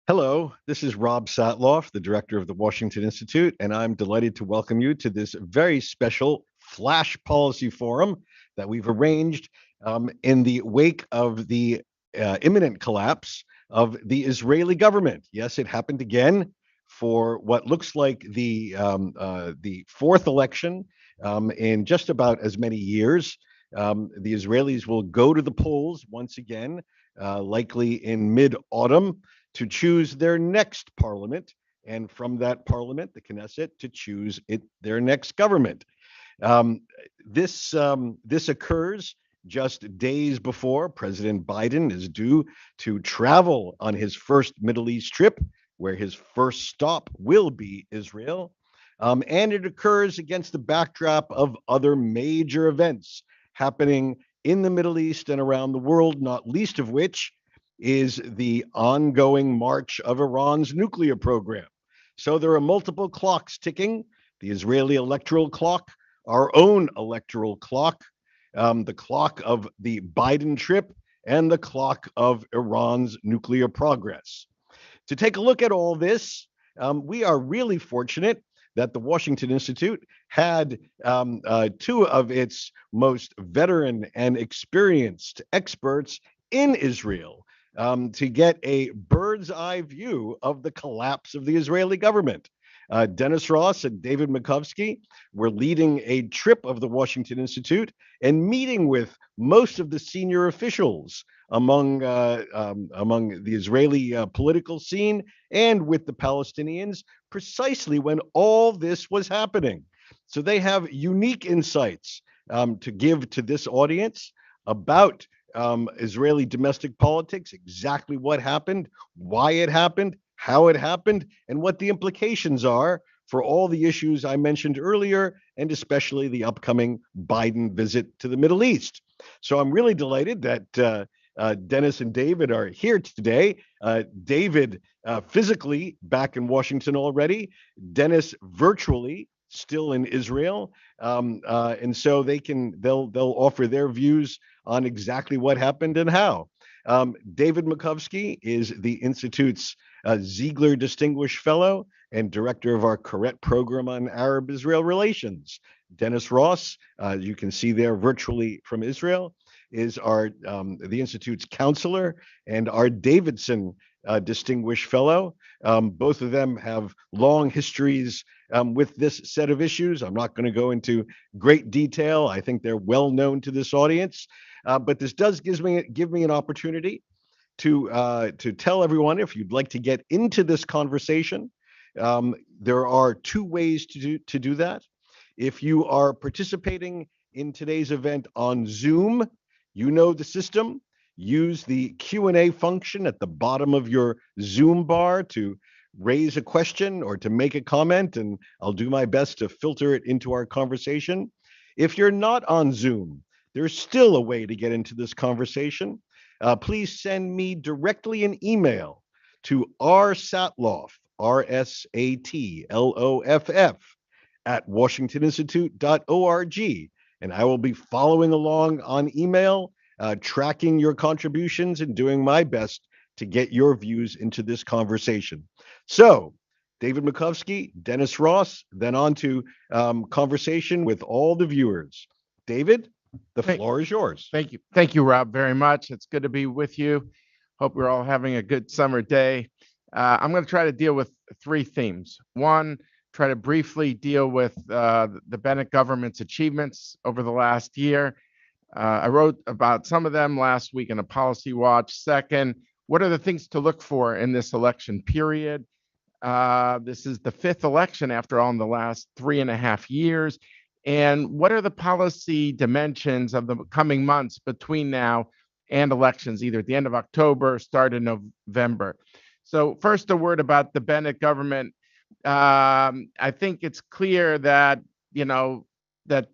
Hello, this is Rob Satloff, the director of the Washington Institute, and I'm delighted to welcome you to this very special Flash Policy Forum that we've arranged in the wake of the imminent collapse of the Israeli government. Yes, it happened again for what looks like the fourth election in just about as many years. The Israelis will go to the polls once again, likely in mid-autumn, to choose their next parliament, and from that parliament, the Knesset, to choose their next government. Um, this occurs just days before President Biden is due to travel on his first Middle East trip, where his first stop will be Israel. And it occurs against the backdrop of other major events happening in the Middle East and around the world, not least of which is the ongoing march of Iran's nuclear program. So there are multiple clocks ticking: the Israeli electoral clock, our own electoral clock, the clock of the Biden trip, and the clock of Iran's nuclear progress. To take a look at all this, we are really fortunate that the Washington Institute had two of its most veteran and experienced experts in Israel to get a bird's eye view of the collapse of the Israeli government. Dennis Ross and David Makovsky were leading a trip of the Washington Institute and meeting with most of the senior officials among the Israeli political scene and with the Palestinians precisely when all this was happening. So they have unique insights to give to this audience about Israeli domestic politics, exactly what happened, why it happened, how it happened, and what the implications are for all the issues I mentioned earlier, and especially the upcoming Biden visit to the Middle East. So I'm really delighted that Dennis and David are here today. David physically back in Washington already, Dennis virtually still in Israel, and so they'll offer their views on exactly what happened and how. David Makovsky is the Institute's Ziegler Distinguished Fellow and director of our Correct program on Arab-Israel relations. Dennis Ross, you can see there virtually from Israel, is the Institute's counselor and our Davidson Distinguished Fellow. Both of them have long histories with this set of issues. I'm not going to go into great detail. I think they're well known to this audience, but this does give me an opportunity to tell everyone, if you'd like to get into this conversation, there are two ways to do that. If you are participating in today's event on Zoom, you know the system. Use the Q&A function at the bottom of your Zoom bar to raise a question or to make a comment, and I'll do my best to filter it into our conversation. If you're not on Zoom, there's still a way to get into this conversation. Please send me directly an email to rsatloff, RSATLOFF, at washingtoninstitute.org. And I will be following along on email, tracking your contributions, and doing my best to get your views into this conversation. So, David Makovsky, Dennis Ross, then on to conversation with all the viewers. David, the Thank, floor is yours. thank you. Thank you, Rob, very much. It's good to be with you. Hope we're all having a good summer day. I'm going to try to deal with three themes. One, try to briefly deal with the Bennett government's achievements over the last year. I wrote about some of them last week in a policy watch. Second, what are the things to look for in this election period? This is the fifth election, after all, in the last 3.5 years. And what are the policy dimensions of the coming months between now and elections, either at the end of October or start of November? So first, a word about the Bennett government. I think it's clear that, that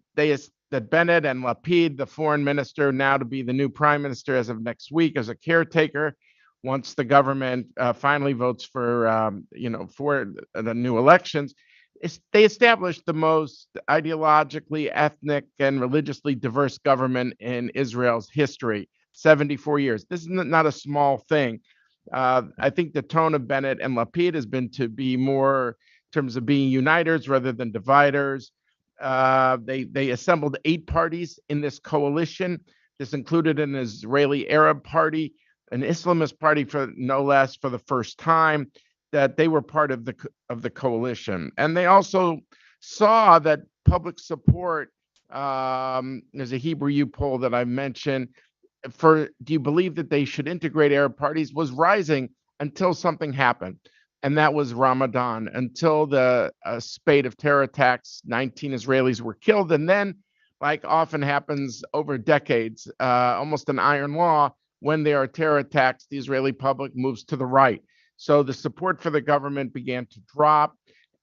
Bennett and Lapid, the foreign minister, now to be the new prime minister as of next week, as a caretaker, once the government finally votes for the new elections, they established the most ideologically, ethnic, and religiously diverse government in Israel's history, 74 years. This is not a small thing. I think the tone of Bennett and Lapid has been to be more in terms of being uniters rather than dividers. They assembled 8 parties in this coalition. This included an Israeli Arab party, an Islamist party for no less, for the first time, that they were part of the coalition. And they also saw that public support, there's a Hebrew U poll that I mentioned, for do you believe that they should integrate Arab parties, was rising until something happened. And that was Ramadan, until the spate of terror attacks. 19 Israelis were killed. And then, like often happens over decades, almost an iron law, when there are terror attacks, the Israeli public moves to the right. So the support for the government began to drop.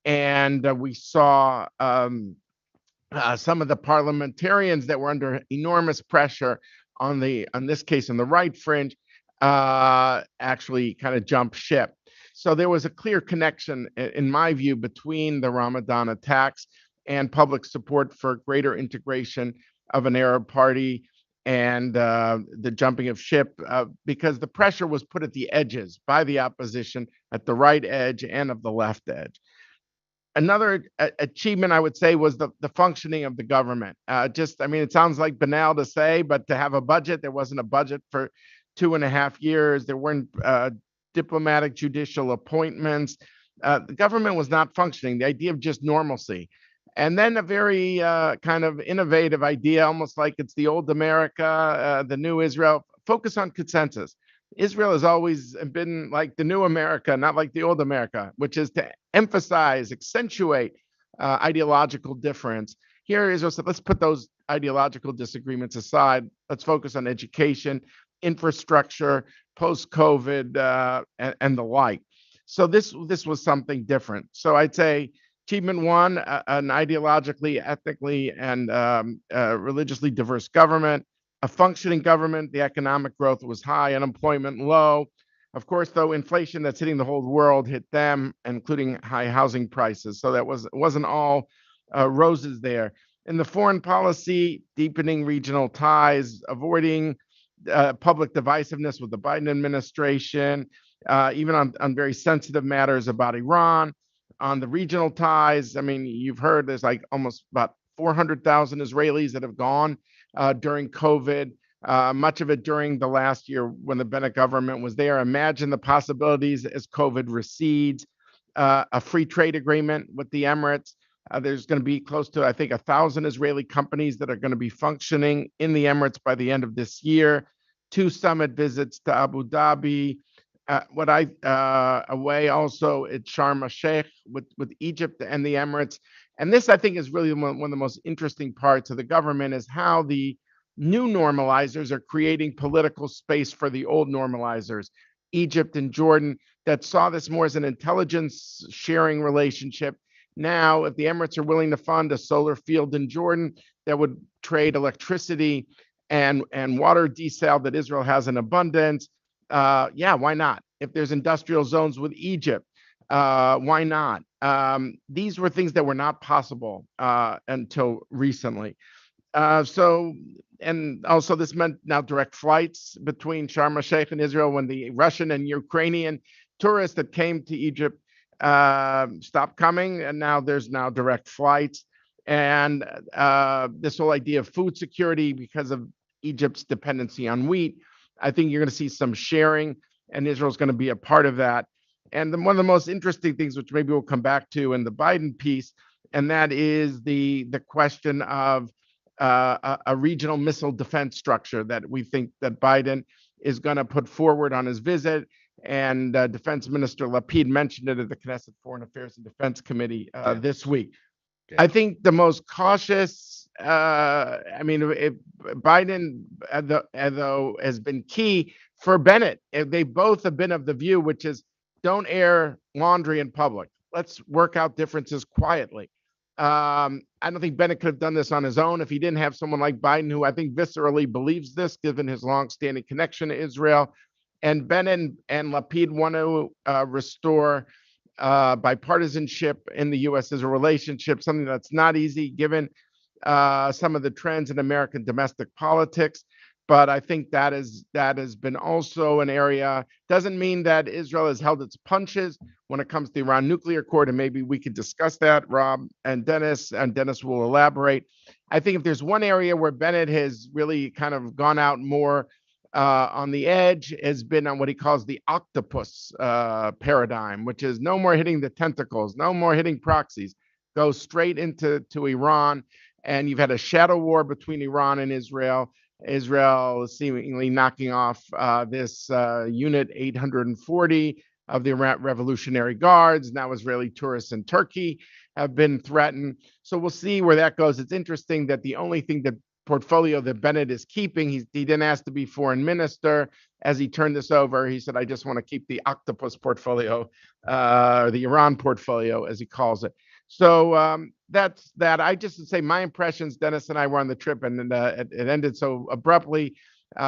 And we saw some of the parliamentarians that were under enormous pressure on this case on the right fringe actually kind of jump ship. So there was a clear connection, in my view, between the Ramadan attacks and public support for greater integration of an Arab party and the jumping of ship, because the pressure was put at the edges by the opposition, at the right edge and of the left edge. Another achievement, I would say, was the functioning of the government. I mean, it sounds like banal to say, but to have a budget, there wasn't a budget for 2.5 years. There weren't diplomatic judicial appointments. The government was not functioning. The idea of just normalcy. And then a very kind of innovative idea, almost like it's the old America, the new Israel, focus on consensus. Israel has always been like the new America, not like the old America, which is to emphasize, accentuate ideological difference. Here, Israel said, let's put those ideological disagreements aside. Let's focus on education, infrastructure, post-COVID, and the like. So this was something different. So I'd say achievement one, an ideologically, ethnically, and religiously diverse government. A functioning government, the economic growth was high, unemployment low. Of course, though, inflation that's hitting the whole world hit them, including high housing prices. So it wasn't all roses there. In the foreign policy, deepening regional ties, avoiding public divisiveness with the Biden administration, even on very sensitive matters about Iran. On the regional ties, I mean, you've heard there's like almost about 400,000 Israelis that have gone during COVID, much of it during the last year when the Bennett government was there. Imagine the possibilities as COVID recedes. A free trade agreement with the Emirates. There's going to be close to, I think, 1,000 Israeli companies that are going to be functioning in the Emirates by the end of this year. 2 summit visits to Abu Dhabi. Away also at Sharm el-Sheikh with Egypt and the Emirates. And this, I think, is really one of the most interesting parts of the government, is how the new normalizers are creating political space for the old normalizers, Egypt and Jordan, that saw this more as an intelligence sharing relationship. Now, if the Emirates are willing to fund a solar field in Jordan that would trade electricity and water desal that Israel has in abundance, yeah, why not? If there's industrial zones with Egypt, why not? These were things that were not possible until recently. And also this meant now direct flights between Sharm el-Sheikh and Israel. When the Russian and Ukrainian tourists that came to Egypt stopped coming, and now there's now direct flights. And this whole idea of food security because of Egypt's dependency on wheat, I think you're going to see some sharing, and Israel's going to be a part of that. And one of the most interesting things, which maybe we'll come back to in the Biden piece, and that is the question of a regional missile defense structure that we think that Biden is going to put forward on his visit. And Defense Minister Lapid mentioned it at the Knesset Foreign Affairs and Defense Committee this week. I think the most cautious, if Biden, though, has been key for Bennett. They both have been of the view, which is don't air laundry in public. Let's work out differences quietly. I don't think Bennett could have done this on his own if he didn't have someone like Biden, who I think viscerally believes this, given his longstanding connection to Israel. And Bennett and Lapid want to restore bipartisanship in the U.S. Israel relationship, something that's not easy given some of the trends in American domestic politics. But I think that has been also an area. Doesn't mean that Israel has held its punches when it comes to the Iran nuclear accord, and maybe we could discuss that, Rob and Dennis will elaborate. I think if there's one area where Bennett has really kind of gone out more on the edge, has been on what he calls the octopus paradigm, which is no more hitting the tentacles, no more hitting proxies, go straight into Iran. And you've had a shadow war between Iran and Israel. Israel is seemingly knocking off this Unit 840 of the Revolutionary Guards. Now Israeli tourists in Turkey have been threatened. So we'll see where that goes. It's interesting that the only thing that portfolio that Bennett is keeping, he didn't ask to be foreign minister. As he turned this over, he said, I just want to keep the octopus portfolio, the Iran portfolio, as he calls it. So that's that. I just say my impressions. Dennis and I were on the trip, and it ended so abruptly.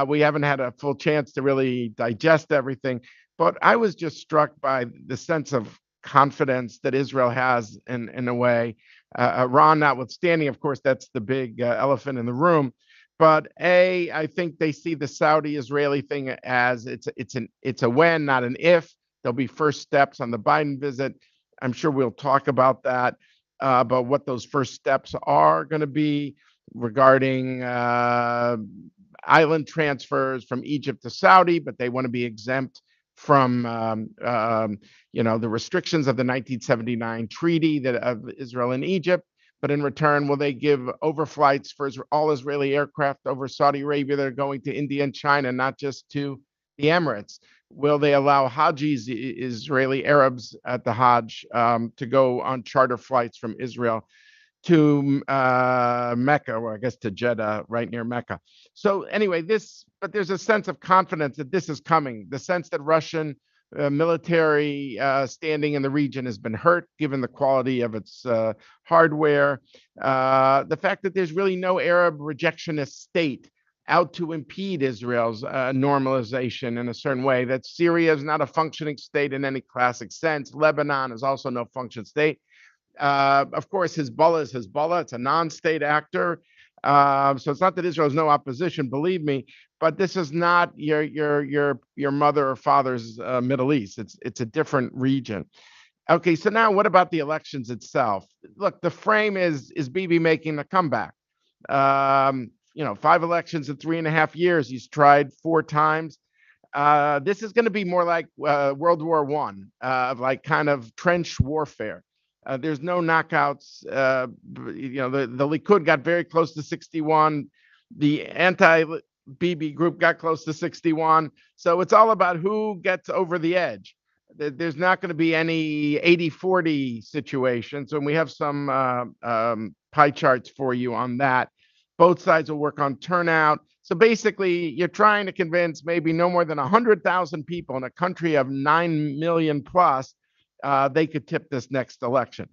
We haven't had a full chance to really digest everything, but I was just struck by the sense of confidence that Israel has in a way. Iran notwithstanding, of course, that's the big elephant in the room. But I think they see the Saudi-Israeli thing as it's a when, not an if. There'll be first steps on the Biden visit. I'm sure we'll talk about that, about what those first steps are going to be regarding island transfers from Egypt to Saudi, but they want to be exempt from the restrictions of the 1979 treaty of Israel and Egypt. But in return, will they give overflights for all Israeli aircraft over Saudi Arabia that are going to India and China, not just to the Emirates? Will they allow Hajis, Israeli Arabs at the Hajj, to go on charter flights from Israel to Mecca, or I guess to Jeddah, right near Mecca? So anyway, but there's a sense of confidence that this is coming. The sense that Russian military standing in the region has been hurt, given the quality of its hardware. The fact that there's really no Arab rejectionist state out to impede Israel's normalization in a certain way, that Syria is not a functioning state in any classic sense. Lebanon is also no functioning state. Of course, Hezbollah is Hezbollah. It's a non-state actor. So it's not that Israel has no opposition, believe me, but this is not your mother or father's Middle East. It's a different region. Okay, so now what about the elections itself? Look, the frame is Bibi making a comeback. 5 elections in 3.5 years. He's tried 4 times. This is going to be more like World War I, like kind of trench warfare. There's no knockouts. The Likud got very close to 61. The anti-Bibi group got close to 61. So it's all about who gets over the edge. There's not going to be any 80-40 situations. And we have some pie charts for you on that. Both sides will work on turnout. So basically, you're trying to convince maybe no more than 100,000 people in a country of 9 million plus they could tip this next election.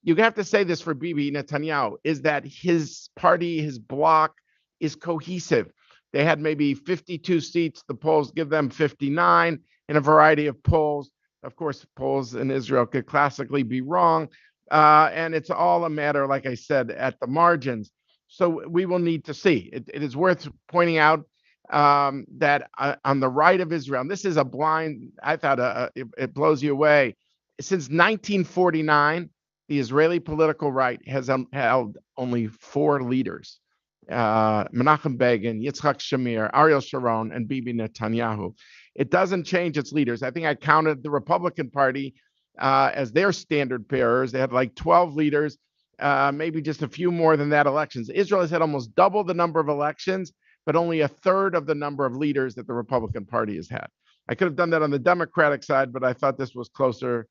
You have to say this for Bibi Netanyahu, is that his party, his bloc is cohesive. They had maybe 52 seats. The polls give them 59 in a variety of polls. Of course, polls in Israel could classically be wrong. And it's all a matter, like I said, at the margins. So we will need to see. It is worth pointing out that on the right of Israel, and this is a blind, I thought it blows you away. Since 1949, the Israeli political right has held only 4 leaders. Menachem Begin, Yitzhak Shamir, Ariel Sharon, and Bibi Netanyahu. It doesn't change its leaders. I think I counted the Republican Party as their standard bearers. They had like 12 leaders, maybe just a few more than that elections. Israel has had almost double the number of elections, but only a third of the number of leaders that the Republican Party has had. I could have done that on the Democratic side, but I thought this was closer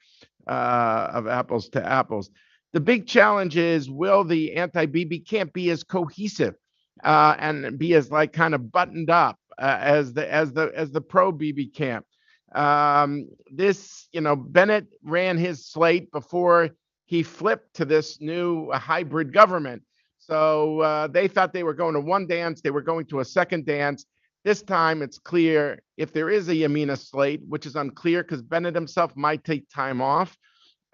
of apples to apples. The big challenge is, will the anti-Bibi camp be as cohesive and be as like kind of buttoned up as the pro-Bibi camp? Bennett ran his slate before he flipped to this new hybrid government. So they thought they were going to one dance, they were going to a second dance. This time it's clear, if there is a Yamina slate, which is unclear because Bennett himself might take time off,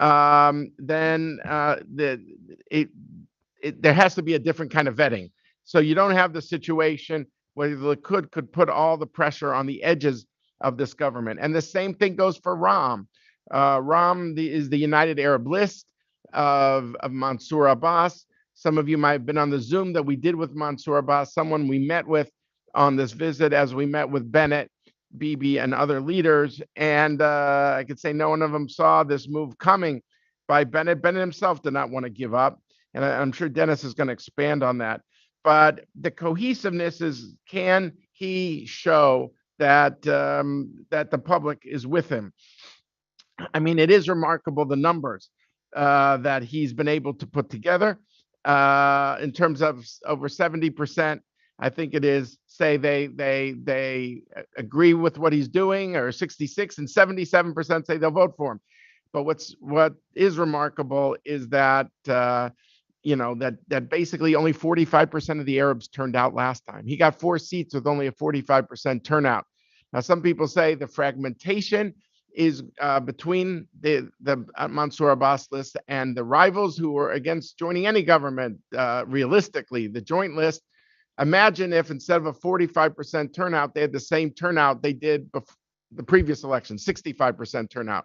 then there has to be a different kind of vetting. So you don't have the situation where the Likud could put all the pressure on the edges of this government. And the same thing goes for Ram. Ram is the United Arab List of Mansour Abbas. Some of you might have been on the Zoom that we did with Mansour Abbas, someone we met with on this visit as we met with Bennett, Bibi, and other leaders. And I could say no one of them saw this move coming by Bennett. Bennett himself did not want to give up. And I'm sure Dennis is going to expand on that. But the cohesiveness is, can he show that that the public is with him? I mean, it is remarkable the numbers that he's been able to put together in terms of over 70%. I think it is say they agree with what he's doing, or 66, and 77% say they'll vote for him. But what is remarkable is that that basically only 45% of the Arabs turned out last time. He got 4 seats with only a 45% turnout. Now, some people say the fragmentation is between the Mansour Abbas list and the rivals who were against joining any government. Realistically, the joint list. Imagine if instead of a 45% turnout, they had the same turnout they did the previous election, 65% turnout.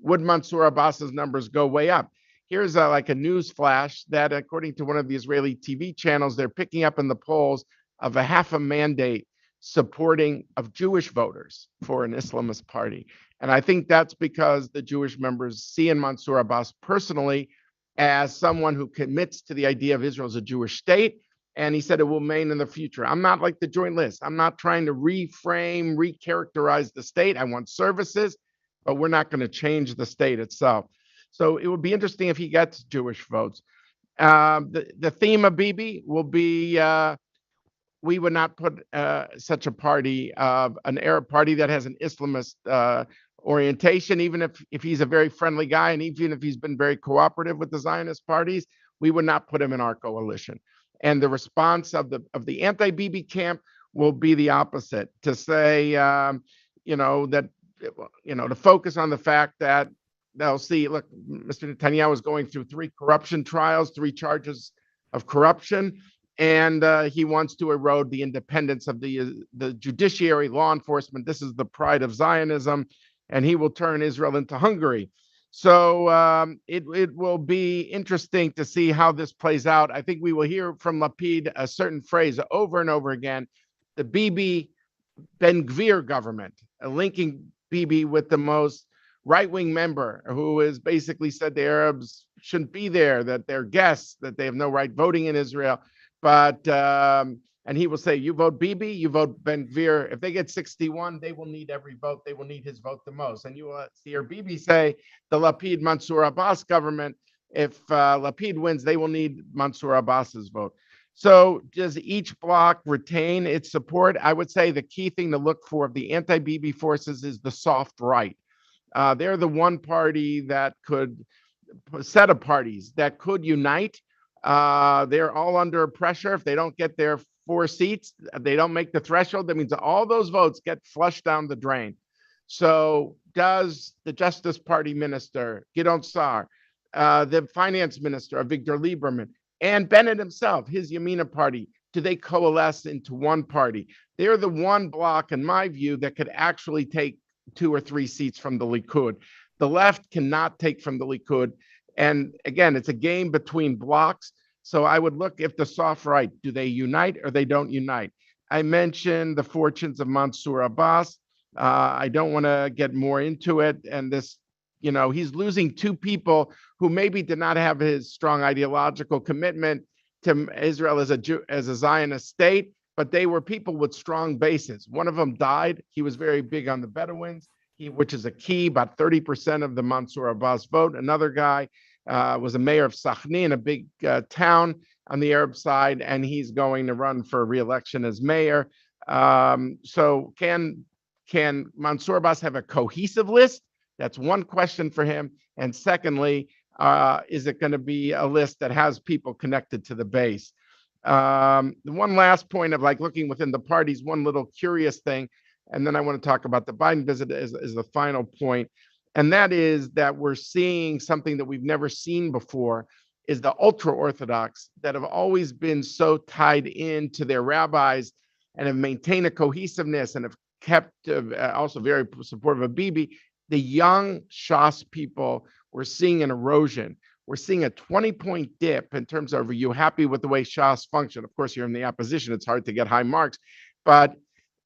Would Mansour Abbas's numbers go way up? Here's like a news flash that, according to one of the Israeli TV channels, they're picking up in the polls of a half a mandate supporting of Jewish voters for an Islamist party. And I think that's because the Jewish members see in Mansour Abbas personally as someone who commits to the idea of Israel as a Jewish state. And he said it will remain in the future. I'm not like the joint list. I'm not trying to reframe, recharacterize the state. I want services, but we're not going to change the state itself. So it would be interesting if he gets Jewish votes. The theme of Bibi will be we would not put such a party, an Arab party that has an Islamist orientation, even if he's a very friendly guy, and even if he's been very cooperative with the Zionist parties, we would not put him in our coalition. And the response of the anti-Bibi camp will be the opposite, to say, to focus on the fact that they'll see, look, Mr. Netanyahu is going through 3 corruption trials, 3 charges of corruption, and he wants to erode the independence of the judiciary, law enforcement. This is the pride of Zionism, and he will turn Israel into Hungary. So it will be interesting to see how this plays out. I think we will hear from Lapid a certain phrase over and over again, the Bibi Ben Gvir government, linking Bibi with the most right-wing member who has basically said the Arabs shouldn't be there, that they're guests, that they have no right voting in Israel. But and he will say, you vote Bibi, you vote Ben Gvir. If they get 61, they will need every vote. They will need his vote the most. And you will hear Bibi say, the Lapid Mansour Abbas government, if Lapid wins, they will need Mansour Abbas's vote. So does each bloc retain its support? I would say the key thing to look for of the anti-Bibi forces is the soft right. They're the one party that could, set of parties that could unite. They're all under pressure. If they don't get their 4 seats, they don't make the threshold, that means all those votes get flushed down the drain. So does the Justice Party minister, Gideon Sa'ar, the finance minister, Avigdor Lieberman, and Bennett himself, his Yamina party, do they coalesce into one party? They're the one bloc, in my view, that could actually take 2 or 3 seats from the Likud. The left cannot take from the Likud. And again, it's a game between blocs. So I would look, if the soft right, do they unite or they don't unite? I mentioned the fortunes of Mansour Abbas. I don't want to get more into it. And this, he's losing 2 people who maybe did not have his strong ideological commitment to Israel as a Zionist state, but they were people with strong bases. One of them died. He was very big on the Bedouins, which is a key, about 30% of the Mansour Abbas vote. Another guy was a mayor of Sakhnin, a big town on the Arab side, and he's going to run for re-election as mayor. So can Mansour Abbas have a cohesive list? That's one question for him. And secondly, is it going to be a list that has people connected to the base? The one last point of looking within the parties, one little curious thing, and then I want to talk about the Biden visit as the final point. And that is that we're seeing something that we've never seen before, is the ultra-Orthodox that have always been so tied into their rabbis and have maintained a cohesiveness and have kept also very supportive of Bibi, the young Shas people, we're seeing an erosion. We're seeing a 20-point dip in terms of, are you happy with the way Shas function? Of course, you're in the opposition. It's hard to get high marks. But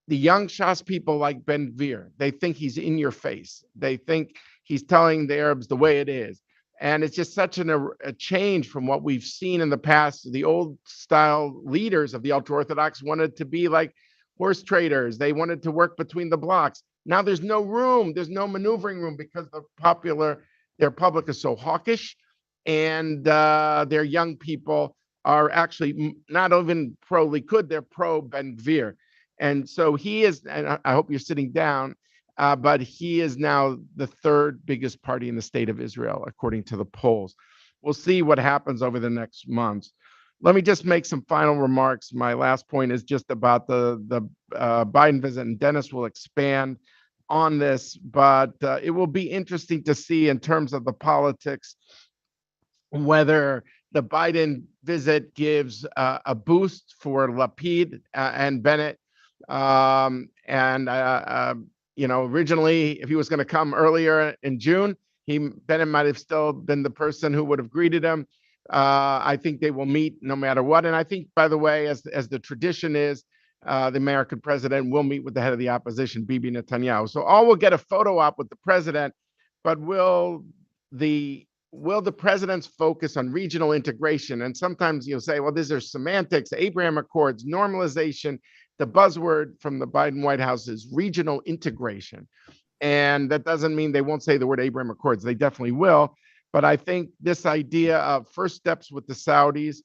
the young Shas people like Ben Gvir, they think he's in your face. They think he's telling the Arabs the way it is. And it's just such a change from what we've seen in the past. The old style leaders of the Ultra-Orthodox wanted to be like horse traders. They wanted to work between the blocks. Now there's no room. There's no maneuvering room because their public is so hawkish, and their young people are actually not even pro-Likud, they're pro-Ben Gvir. And so he is, and I hope you're sitting down, but he is now the third biggest party in the state of Israel, according to the polls. We'll see what happens over the next months. Let me just make some final remarks. My last point is just about the Biden visit, and Dennis will expand on this, but it will be interesting to see in terms of the politics whether the Biden visit gives a boost for Lapid and Bennett. Originally, if he was going to come earlier in June, Bennett might have still been the person who would have greeted him. I think they will meet no matter what. And I think, by the way, as the tradition is, the American president will meet with the head of the opposition, Bibi Netanyahu. So all will get a photo op with the president, but will the president's focus on regional integration? And sometimes you'll say, well, these are semantics, Abraham Accords, normalization. The buzzword from the Biden White House is regional integration. And that doesn't mean they won't say the word Abraham Accords. They definitely will. But I think this idea of first steps with the Saudis,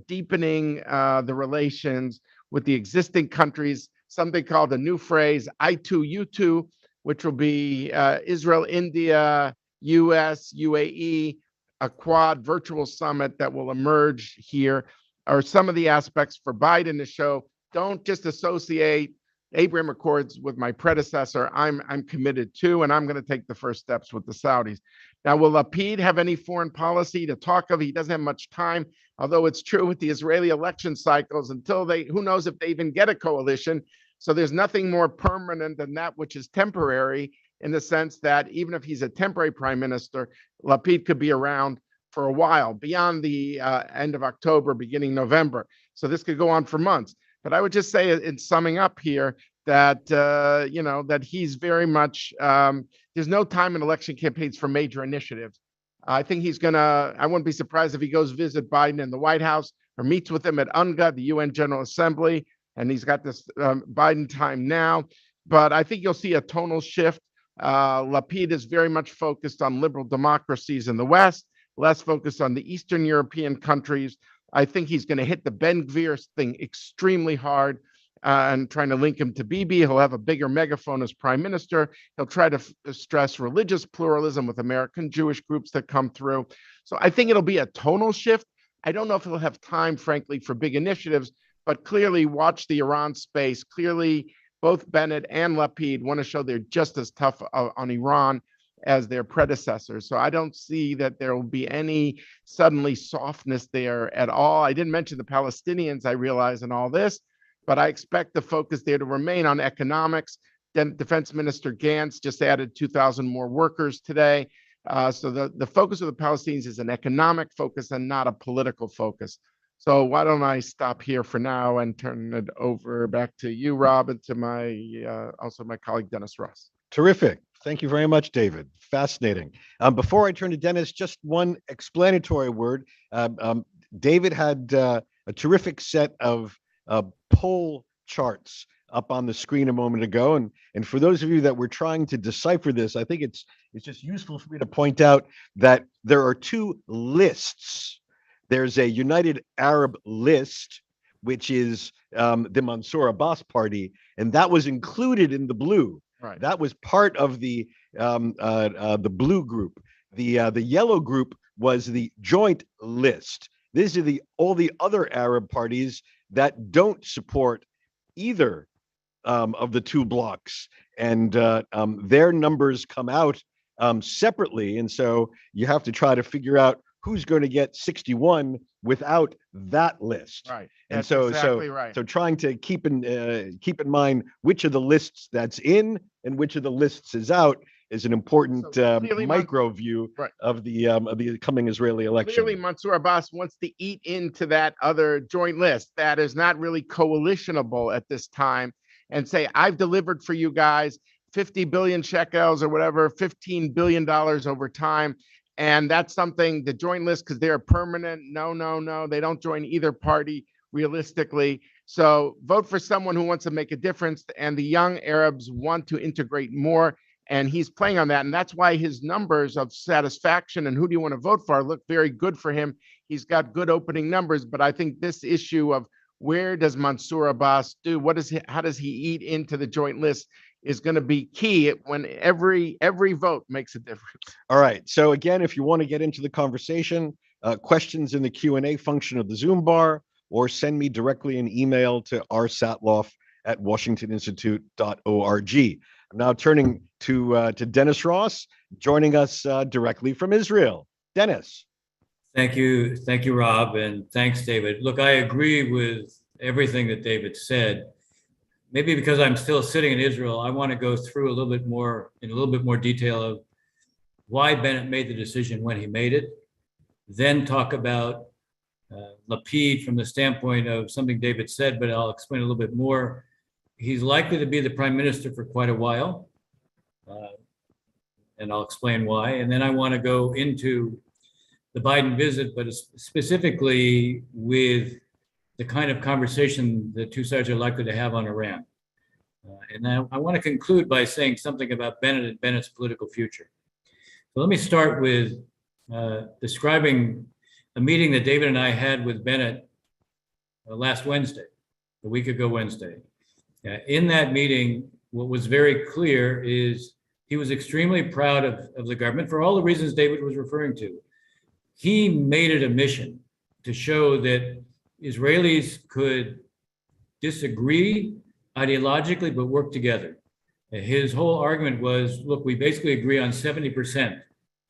deepening the relations with the existing countries, something called a new phrase, I2, U2, which will be Israel, India, U.S., UAE, a quad virtual summit that will emerge here, are some of the aspects for Biden to show, don't just associate Abraham Accords with my predecessor. I'm committed to, and I'm going to take the first steps with the Saudis. Now, will Lapid have any foreign policy to talk of? He doesn't have much time, although it's true with the Israeli election cycles, who knows if they even get a coalition. So there's nothing more permanent than that which is temporary, in the sense that even if he's a temporary prime minister, Lapid could be around for a while, beyond the end of October, beginning November. So this could go on for months. But I would just say, in summing up here, that that he's very much there's no time in election campaigns for major initiatives. I think I wouldn't be surprised if he goes visit Biden in the White House or meets with him at UNGA, the UN General Assembly, and he's got this Biden time now. But I think you'll see a tonal shift. Lapid is very much focused on liberal democracies in the West, less focused on the Eastern European countries. I think he's going to hit the Ben Gvir thing extremely hard and trying to link him to Bibi. He'll have a bigger megaphone as prime minister. He'll try to stress religious pluralism with American Jewish groups that come through. So I think it'll be a tonal shift. I don't know if he'll have time, frankly, for big initiatives, but clearly watch the Iran space. Clearly, both Bennett and Lapid want to show they're just as tough on Iran as their predecessors. So I don't see that there will be any suddenly softness there at all. I didn't mention the Palestinians, I realize, in all this, but I expect the focus there to remain on economics. Then Defense Minister Gantz just added 2,000 more workers today. So the focus of the Palestinians is an economic focus and not a political focus. So why don't I stop here for now and turn it over back to you, Rob, and to also my colleague, Dennis Ross. Terrific. Thank you very much, David. Fascinating. Before I turn to Dennis, just one explanatory word. David had a terrific set of poll charts up on the screen a moment ago. And for those of you that were trying to decipher this, I think it's just useful for me to point out that there are two lists. There's a United Arab list, which is the Mansour Abbas party, and that was included in the blue. Right. That was part of the blue group. The yellow group was the joint list. These are all the other Arab parties that don't support either of the two blocks, and their numbers come out separately. And so you have to try to figure out who's going to get 61 without that list. Right. And That's so, exactly right. so trying to keep in mind which of the lists that's in and which of the lists is out is an important micro view Right. of the coming Israeli election. Clearly, Mansour Abbas wants to eat into that other joint list that is not really coalitionable at this time, and say, I've delivered for you guys 50 billion shekels or whatever, $15 billion over time. And that's something the joint list, because they're permanent. No, they don't join either party realistically. So vote for someone who wants to make a difference. And the young Arabs want to integrate more. And he's playing on that. And that's why his numbers of satisfaction and who do you want to vote for look very good for him. He's got good opening numbers. But I think this issue of where does Mansour Abbas do? How does he eat into the joint list is going to be key when every vote makes a difference. All right. So again, if you want to get into the conversation, questions in the Q&A function of the Zoom bar, or send me directly an email to rsatloff@washingtoninstitute.org. I'm now turning to Dennis Ross, joining us directly from Israel. Dennis. Thank you, Rob, and thanks, David. Look, I agree with everything that David said. Maybe because I'm still sitting in Israel, I want to go through a little bit more detail of why Bennett made the decision when he made it, then talk about Lapid from the standpoint of something David said, but I'll explain a little bit more. He's likely to be the prime minister for quite a while, and I'll explain why. And then I want to go into the Biden visit, but specifically with the kind of conversation the two sides are likely to have on Iran. And I want to conclude by saying something about Bennett and Bennett's political future. So let me start with describing a meeting that David and I had with Bennett last Wednesday, a week ago Wednesday. In that meeting, what was very clear is he was extremely proud of the government for all the reasons David was referring to. He made it a mission to show that Israelis could disagree ideologically, but work together. His whole argument was, look, we basically agree on 70%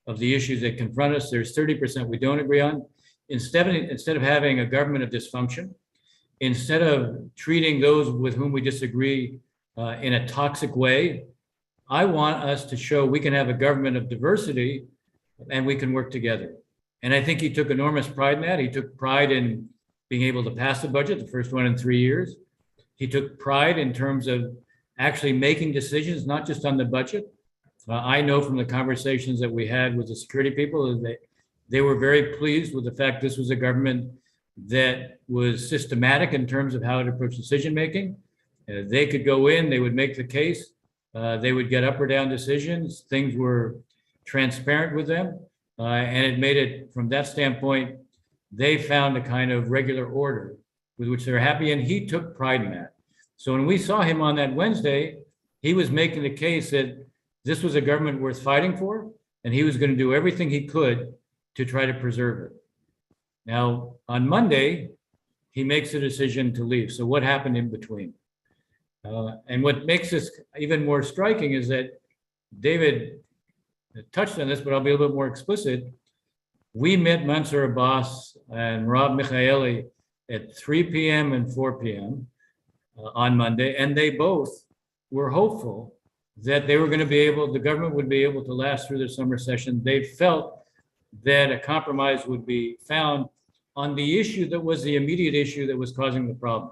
of the issues that confront us. There's 30% we don't agree on. Instead of having a government of dysfunction, instead of treating those with whom we disagree in a toxic way, I want us to show we can have a government of diversity and we can work together. And I think he took enormous pride in that. He took pride in being able to pass the budget, the first one in 3 years. He took pride in terms of actually making decisions, not just on the budget. I know from the conversations that we had with the security people that they were very pleased with the fact this was a government that was systematic in terms of how it approached decision-making. They could go in, they would make the case, they would get up or down decisions. Things were transparent with them. And it made it, from that standpoint, they found a kind of regular order with which they're happy, and he took pride in that. So when we saw him on that Wednesday, he was making the case that this was a government worth fighting for, and he was going to do everything he could to try to preserve it. Now, on Monday, he makes a decision to leave. So what happened in between? And what makes this even more striking is that David touched on this, but I'll be a little bit more explicit. We met Mansour Abbas and Rob Michaeli at 3 p.m. and 4 p.m. On Monday, and they both were hopeful that they were going to be able, the government would be able to last through the summer session. They felt that a compromise would be found on the issue that was the immediate issue that was causing the problem,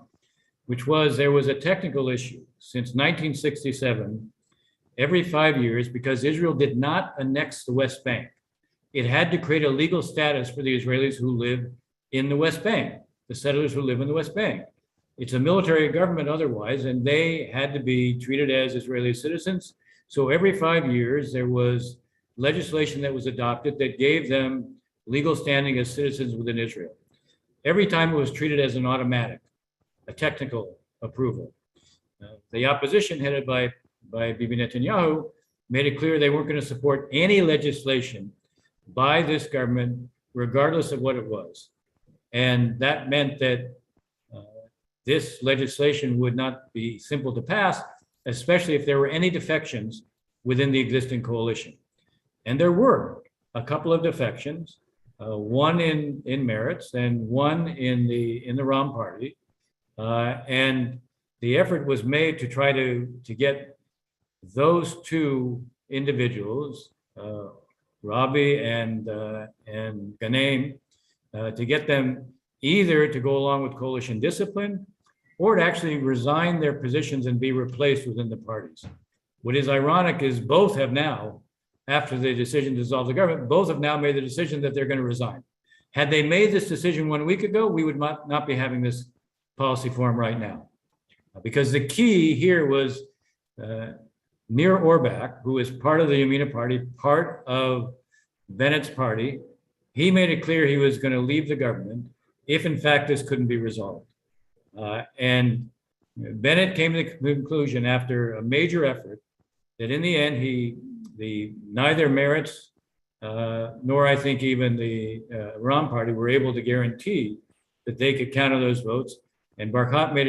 which was there was a technical issue. Since 1967, every 5 years, because Israel did not annex the West Bank, it had to create a legal status for the Israelis who live in the West Bank, the settlers who live in the West Bank. It's a military government otherwise, and they had to be treated as Israeli citizens. So every 5 years, there was legislation that was adopted that gave them legal standing as citizens within Israel. Every time it was treated as an automatic, a technical approval. The opposition, headed by Bibi Netanyahu, made it clear they weren't going to support any legislation by this government, regardless of what it was. And that meant that this legislation would not be simple to pass, especially if there were any defections within the existing coalition. And there were a couple of defections. one in Meretz and one in the Ram party. And the effort was made to try to get those two individuals, Rabbi and Ghanem, to get them either to go along with coalition discipline or to actually resign their positions and be replaced within the parties. What is ironic is both have now, after the decision to dissolve the government, both have now made the decision that they're going to resign. Had they made this decision 1 week ago, we would not be having this policy forum right now. Because the key here was Nir Orbach, who is part of the Yamina party, part of Bennett's party. He made it clear he was going to leave the government if, in fact, this couldn't be resolved. And Bennett came to the conclusion after a major effort that in the end, neither Meretz nor I think even the Ram party were able to guarantee that they could count on those votes. And Orbach made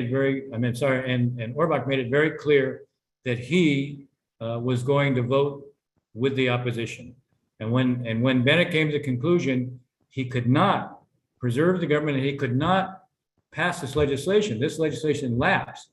it very clear that he was going to vote with the opposition. And when Bennett came to the conclusion he could not preserve the government and he could not pass this legislation lapsed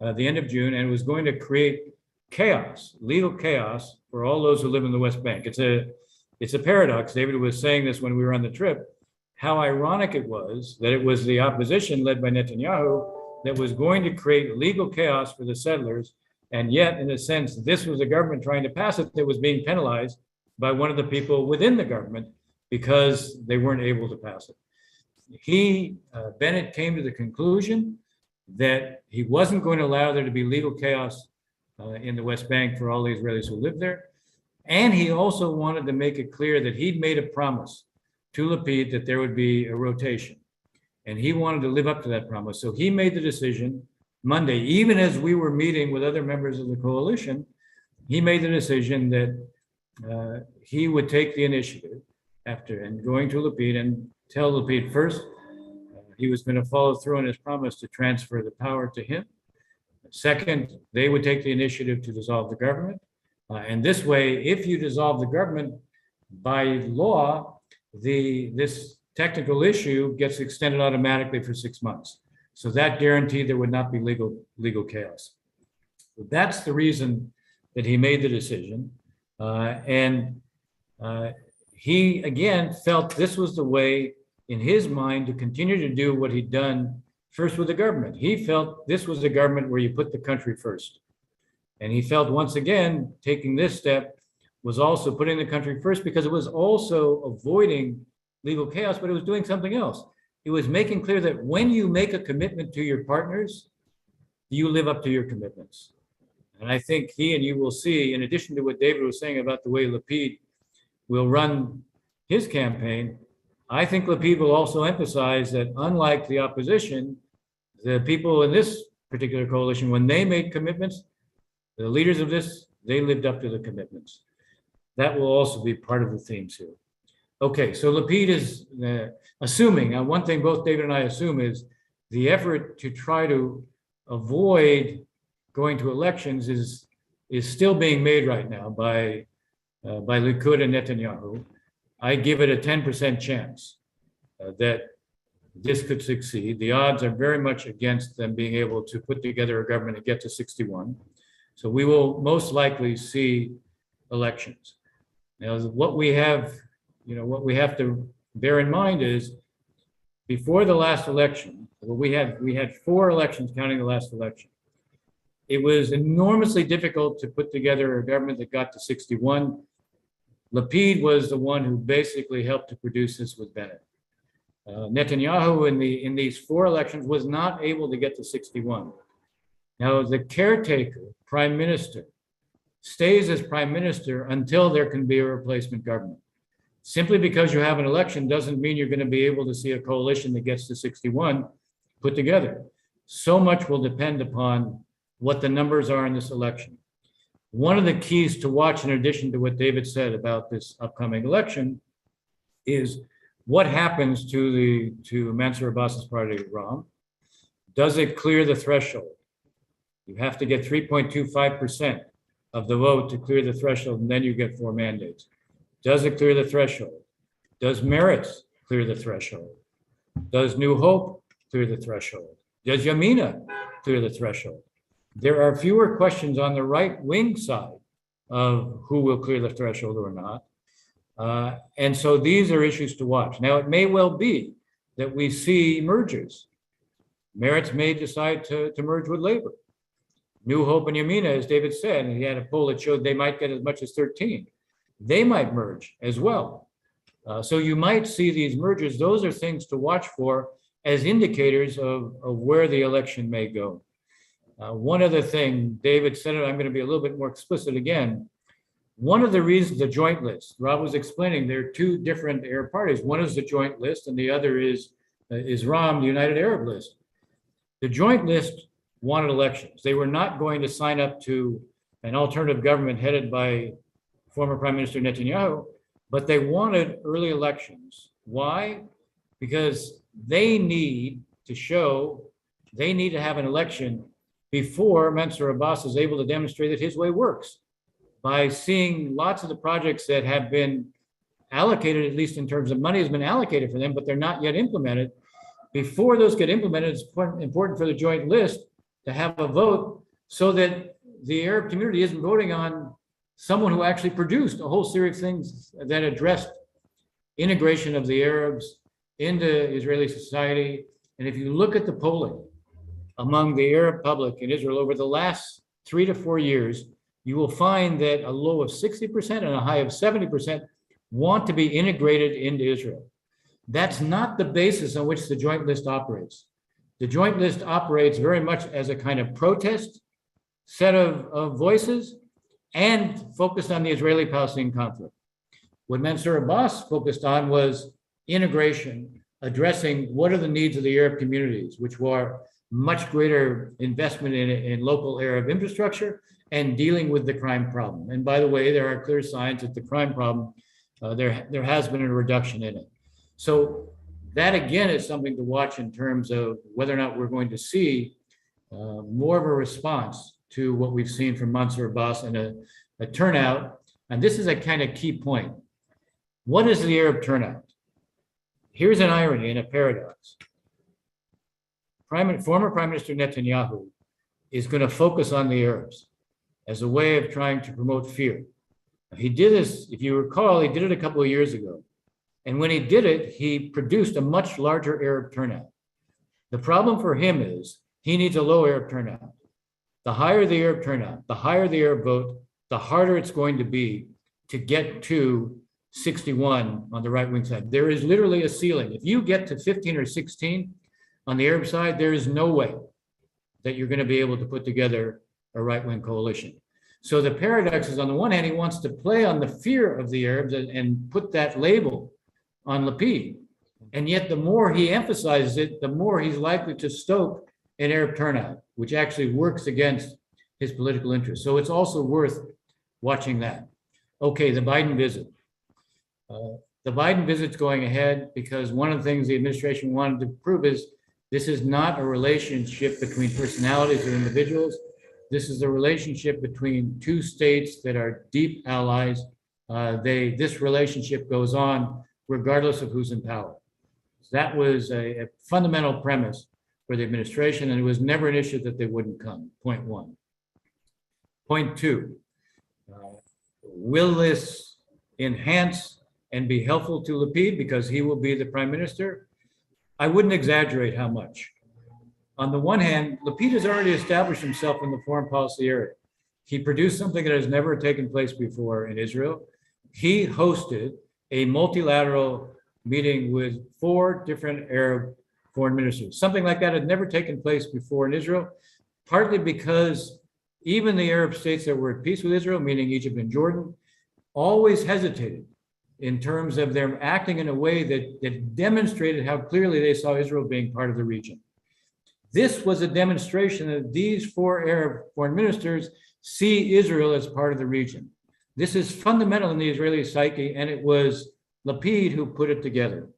at the end of June and was going to create chaos, legal chaos for all those who live in the West Bank. It's a paradox. David was saying this when we were on the trip, how ironic it was that it was the opposition led by Netanyahu that was going to create legal chaos for the settlers. And yet, in a sense, this was the government trying to pass it that was being penalized by one of the people within the government because they weren't able to pass it. Bennett came to the conclusion that he wasn't going to allow there to be legal chaos in the West Bank for all the Israelis who live there. And he also wanted to make it clear that he'd made a promise to Lapid that there would be a rotation. And he wanted to live up to that promise. So he made the decision Monday, even as we were meeting with other members of the coalition, he made the decision that he would take the initiative and going to Lapid and tell Lapid first, he was going to follow through on his promise to transfer the power to him. Second, they would take the initiative to dissolve the government. And this way, if you dissolve the government by law, this technical issue gets extended automatically for 6 months. So that guaranteed there would not be legal chaos. So that's the reason that he made the decision. He, again, felt this was the way in his mind to continue to do what he'd done first with the government. He felt this was a government where you put the country first. And he felt once again, taking this step was also putting the country first because it was also avoiding legal chaos, but it was doing something else. It was making clear that when you make a commitment to your partners, you live up to your commitments. And I think he and you will see, in addition to what David was saying about the way Lapid will run his campaign, I think Lapid will also emphasize that unlike the opposition, the people in this particular coalition, when they made commitments, the leaders of this, they lived up to the commitments. That will also be part of the themes here. Okay, so Lapid is assuming, now one thing both David and I assume is the effort to try to avoid going to elections is still being made right now by Likud and Netanyahu. I give it a 10% chance that this could succeed. The odds are very much against them being able to put together a government and get to 61. So we will most likely see elections. Now, what we have to bear in mind is before the last election, we had 4 elections counting the last election. It was enormously difficult to put together a government that got to 61. Lapid was the one who basically helped to produce this with Bennett. Netanyahu in these 4 elections was not able to get to 61. Now, the caretaker prime minister stays as prime minister until there can be a replacement government. Simply because you have an election doesn't mean you're going to be able to see a coalition that gets to 61 put together. So much will depend upon what the numbers are in this election. One of the keys to watch, in addition to what David said about this upcoming election, is what happens to Mansour Abbas's party, Ram. Does it clear the threshold? You have to get 3.25% of the vote to clear the threshold, and then you get 4 mandates. Does it clear the threshold? Does Meretz clear the threshold? Does New Hope clear the threshold? Does Yamina clear the threshold? There are fewer questions on the right wing side of who will clear the threshold or not. And so these are issues to watch. Now, it may well be that we see mergers. Meretz may decide to merge with Labor. New Hope and Yamina, as David said, and he had a poll that showed they might get as much as 13. They might merge as well. So you might see these mergers. Those are things to watch for as indicators of where the election may go. One other thing, David said it, I'm going to be a little bit more explicit again. One of the reasons the joint list, Rob was explaining, there are two different Arab parties. One is the joint list and the other is RAM, the United Arab List. The joint list wanted elections. They were not going to sign up to an alternative government headed by former Prime Minister Netanyahu, but they wanted early elections. Why? Because they need to have an election before Mansour Abbas is able to demonstrate that his way works. By seeing lots of the projects that have been allocated, at least in terms of money has been allocated for them, but they're not yet implemented. Before those get implemented, it's important for the joint list to have a vote so that the Arab community isn't voting on someone who actually produced a whole series of things that addressed integration of the Arabs into Israeli society. And if you look at the polling among the Arab public in Israel over the last 3 to 4 years, you will find that a low of 60% and a high of 70% want to be integrated into Israel. That's not the basis on which the joint list operates. The joint list operates very much as a kind of protest set of voices and focused on the Israeli-Palestinian conflict. What Mansour Abbas focused on was integration, addressing what are the needs of the Arab communities, which were much greater investment in local Arab infrastructure and dealing with the crime problem. And by the way, there are clear signs that the crime problem, there has been a reduction in it. So that again is something to watch in terms of whether or not we're going to see more of a response to what we've seen from Mansour Abbas and a turnout. And this is a kind of key point. What is the Arab turnout? Here's an irony and a paradox. Former Prime Minister Netanyahu is going to focus on the Arabs as a way of trying to promote fear. He did this, if you recall, he did it a couple of years ago. And when he did it, he produced a much larger Arab turnout. The problem for him is he needs a low Arab turnout. The higher the Arab turnout, the higher the Arab vote, the harder it's going to be to get to 61 on the right wing side. There is literally a ceiling. If you get to 15 or 16 on the Arab side, there is no way that you're going to be able to put together a right wing coalition. So the paradox is, on the one hand, he wants to play on the fear of the Arabs and put that label on Lapid. And yet the more he emphasizes it, the more he's likely to stoke an Arab turnout, which actually works against his political interests. So it's also worth watching that. Okay, the Biden visit. The Biden visit's going ahead because one of the things the administration wanted to prove is this is not a relationship between personalities or individuals. This is a relationship between two states that are deep allies. This relationship goes on regardless of who's in power. That was a fundamental premise for the administration, and it was never an issue that they wouldn't come, point one. Point two, will this enhance and be helpful to Lapid because he will be the prime minister? I wouldn't exaggerate how much. On the one hand, Lapid has already established himself in the foreign policy area. He produced something that has never taken place before in Israel. He hosted a multilateral meeting with 4 different Arab foreign ministers. Something like that had never taken place before in Israel, partly because even the Arab states that were at peace with Israel, meaning Egypt and Jordan, always hesitated in terms of their acting in a way that demonstrated how clearly they saw Israel being part of the region. This was a demonstration that these 4 Arab foreign ministers see Israel as part of the region. This is fundamental in the Israeli psyche, and it was Lapid who put it together.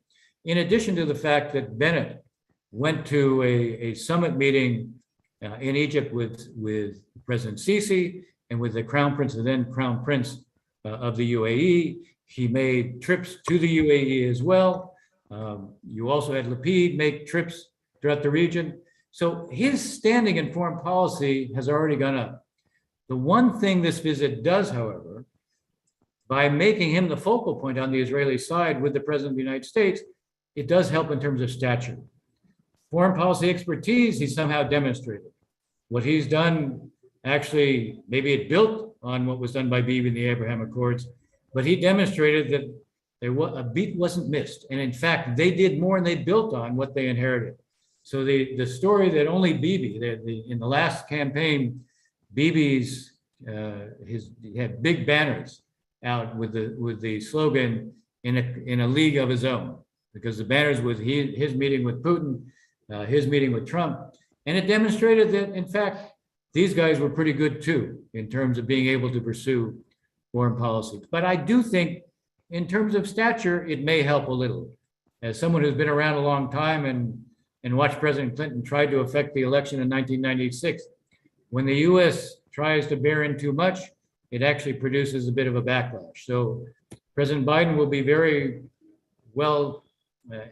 In addition to the fact that Bennett went to a summit meeting in Egypt with President Sisi and with the Crown Prince, the then Crown Prince of the UAE. He made trips to the UAE as well. You also had Lapid make trips throughout the region. So his standing in foreign policy has already gone up. The one thing this visit does, however, by making him the focal point on the Israeli side with the President of the United States, it does help in terms of stature. Foreign policy expertise, he somehow demonstrated. What he's done, actually, maybe it built on what was done by Bibi in the Abraham Accords, but he demonstrated that a beat wasn't missed. And in fact, they did more and they built on what they inherited. So the story that only Bibi, in the last campaign, Bibi's, he had big banners out with the slogan in a league of his own, because the banners with his meeting with Putin, his meeting with Trump, and it demonstrated that in fact these guys were pretty good too in terms of being able to pursue foreign policy. But I do think in terms of stature, it may help a little. As someone who's been around a long time and watched President Clinton try to affect the election in 1996, when the U.S. tries to bear in too much, it actually produces a bit of a backlash. So President Biden will be very well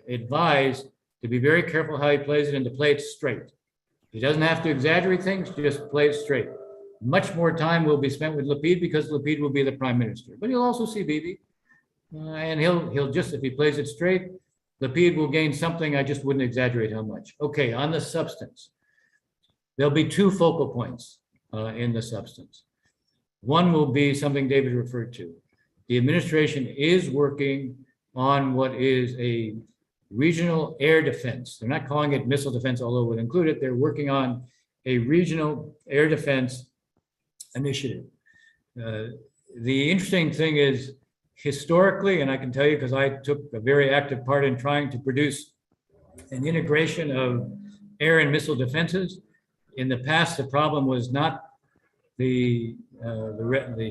advised to be very careful how he plays it and to play it straight. He doesn't have to exaggerate things, just play it straight. Much more time will be spent with Lapid because Lapid will be the prime minister, but he'll also see Bibi. And he'll just, if he plays it straight, Lapid will gain something. I just wouldn't exaggerate how much. Okay, on the substance, there'll be two focal points in the substance. One will be something David referred to. The administration is working on what is a regional air defense. They're not calling it missile defense, although it would include it. They're working on a regional air defense initiative. The interesting thing is, historically, and I can tell you because I took a very active part in trying to produce an integration of air and missile defenses. In the past, the problem was not the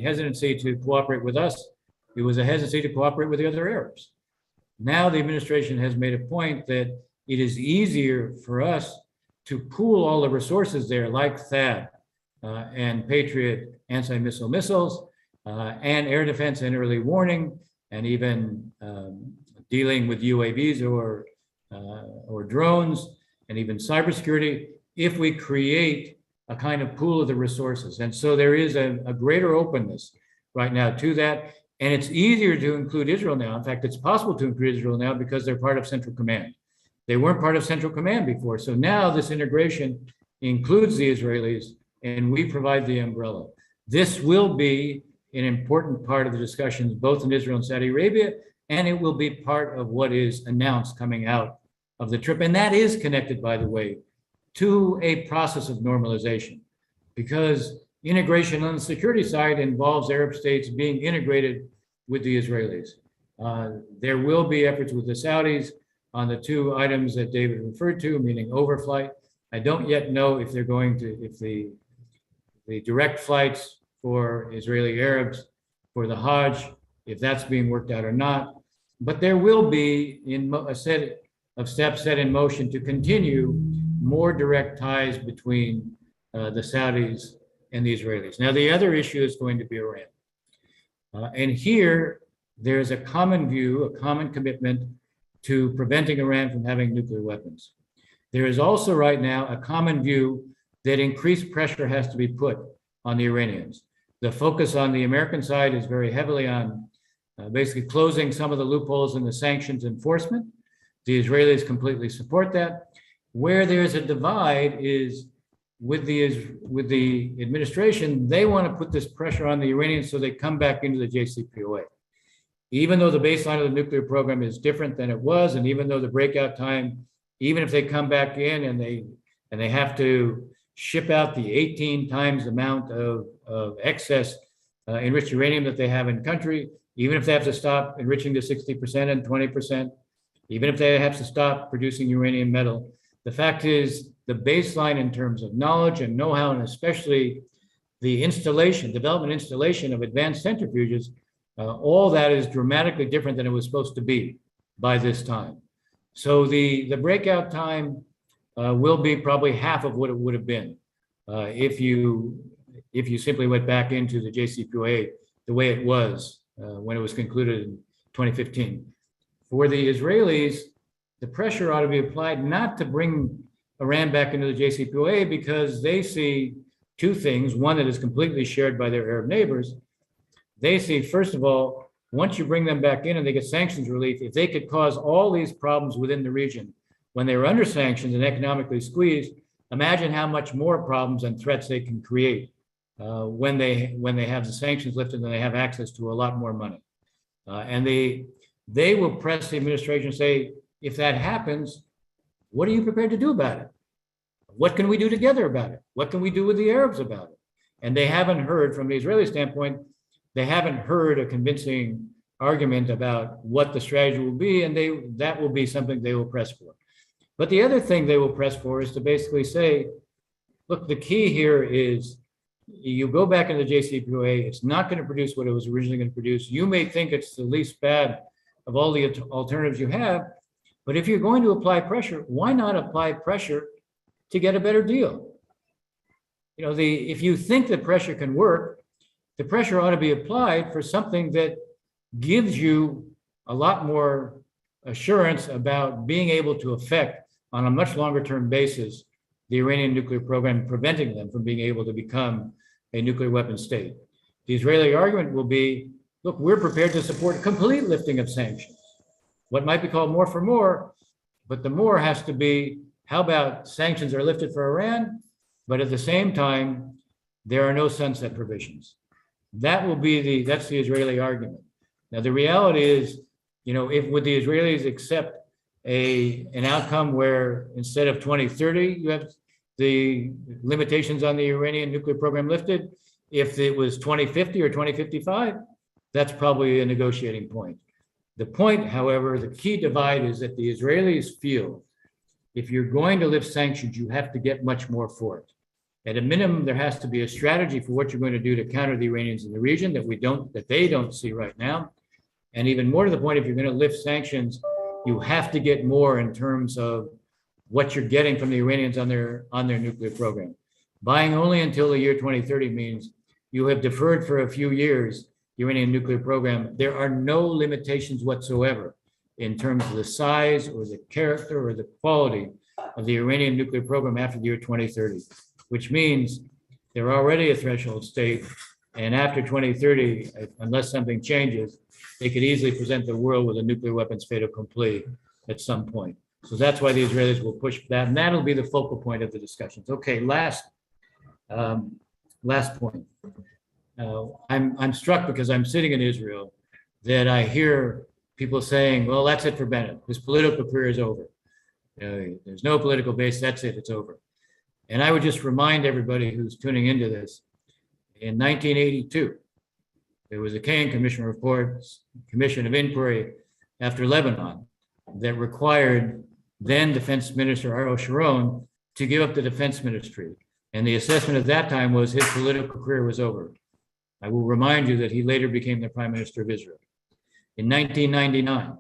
hesitancy to cooperate with us. It was a hesitancy to cooperate with the other Arabs. Now the administration has made a point that it is easier for us to pool all the resources there, like THAAD and Patriot anti-missile missiles, and air defense and early warning, and even dealing with UAVs or drones, and even cybersecurity, if we create a kind of pool of the resources. And so there is a greater openness right now to that. And it's easier to include Israel now. In fact, it's possible to include Israel now because they're part of Central Command. They weren't part of Central Command before. So now this integration includes the Israelis, and we provide the umbrella. This will be an important part of the discussions, both in Israel and Saudi Arabia, and it will be part of what is announced coming out of the trip. And that is connected, by the way, to a process of normalization, because integration on the security side involves Arab states being integrated with the Israelis. There will be efforts with the Saudis on the two items that David referred to, meaning overflight. I don't yet know if they're going to, if the direct flights for Israeli Arabs for the Hajj, if that's being worked out or not. But there will be a set of steps set in motion to continue more direct ties between the Saudis and the Israelis. Now, the other issue is going to be Iran. And here, there's a common view, a common commitment to preventing Iran from having nuclear weapons. There is also right now a common view that increased pressure has to be put on the Iranians. The focus on the American side is very heavily on basically closing some of the loopholes in the sanctions enforcement. The Israelis completely support that. Where there's a divide is with the administration. They want to put this pressure on the Iranians so they come back into the JCPOA. Even though the baseline of the nuclear program is different than it was, and even though the breakout time, even if they come back in and they have to ship out the 18 times amount of excess enriched uranium that they have in country, even if they have to stop enriching to 60% and 20%, even if they have to stop producing uranium metal, the fact is the baseline in terms of knowledge and know-how, and especially the development installation of advanced centrifuges, all that is dramatically different than it was supposed to be by this time. So the breakout time will be probably half of what it would have been if you simply went back into the JCPOA the way it was when it was concluded in 2015. For the Israelis, the pressure ought to be applied not to bring Iran back into the JCPOA because they see two things. One that is completely shared by their Arab neighbors. They see, first of all, once you bring them back in and they get sanctions relief, if they could cause all these problems within the region when they were under sanctions and economically squeezed, imagine how much more problems and threats they can create when they have the sanctions lifted and they have access to a lot more money. And they will press the administration and say, if that happens, what are you prepared to do about it? What can we do together about it? What can we do with the Arabs about it? And they haven't heard, from the Israeli standpoint, they haven't heard a convincing argument about what the strategy will be, and that will be something they will press for. But the other thing they will press for is to basically say, look, the key here is you go back into the JCPOA, it's not going to produce what it was originally going to produce. You may think it's the least bad of all the alternatives you have, but if you're going to apply pressure, why not apply pressure to get a better deal? You know, if you think that pressure can work, the pressure ought to be applied for something that gives you a lot more assurance about being able to affect on a much longer term basis the Iranian nuclear program, preventing them from being able to become a nuclear weapon state. The Israeli argument will be, look, we're prepared to support complete lifting of sanctions. What might be called more for more, but the more has to be, how about sanctions are lifted for Iran, but at the same time, there are no sunset provisions. That's the Israeli argument. Now, the reality is, you know, would the Israelis accept an outcome where instead of 2030, you have the limitations on the Iranian nuclear program lifted? If it was 2050 or 2055, that's probably a negotiating point. The point, however, the key divide is that the Israelis feel if you're going to lift sanctions, you have to get much more for it. At a minimum, there has to be a strategy for what you're going to do to counter the Iranians in the region that they don't see right now. And even more to the point, if you're going to lift sanctions, you have to get more in terms of what you're getting from the Iranians on their nuclear program. Buying only until the year 2030 means you have deferred for a few years the Iranian nuclear program. There are no limitations whatsoever in terms of the size or the character or the quality of the Iranian nuclear program after the year 2030, which means they're already a threshold state. And after 2030, unless something changes, they could easily present the world with a nuclear weapons fait accompli at some point. So that's why the Israelis will push that, and that'll be the focal point of the discussions. Okay, last point. I'm struck because I'm sitting in Israel that I hear people saying, well, that's it for Bennett. His political career is over. There's no political base. That's it. It's over. And I would just remind everybody who's tuning into this, in 1982, there was a Kagan Commission report, Commission of Inquiry after Lebanon, that required then Defense Minister Ariel Sharon to give up the defense ministry. And the assessment at that time was his political career was over. I will remind you that he later became the Prime Minister of Israel. In 1999,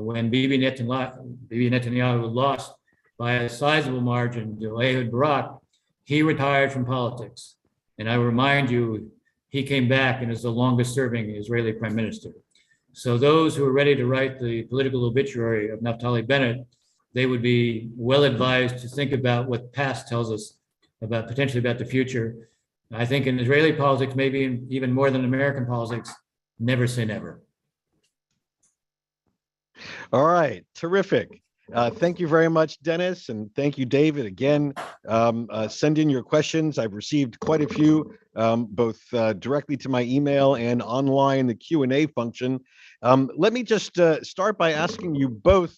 when Bibi Netanyahu lost by a sizable margin to Ehud Barak, he retired from politics. And I remind you, he came back and is the longest serving Israeli prime minister. So those who are ready to write the political obituary of Naftali Bennett, they would be well advised to think about what past tells us about potentially about the future. I think in Israeli politics, maybe even more than American politics, never say never. All right, terrific. Thank you very much, Dennis, and thank you, David. Again, send in your questions. I've received quite a few, both directly to my email and online, the Q&A function. Let me just start by asking you both,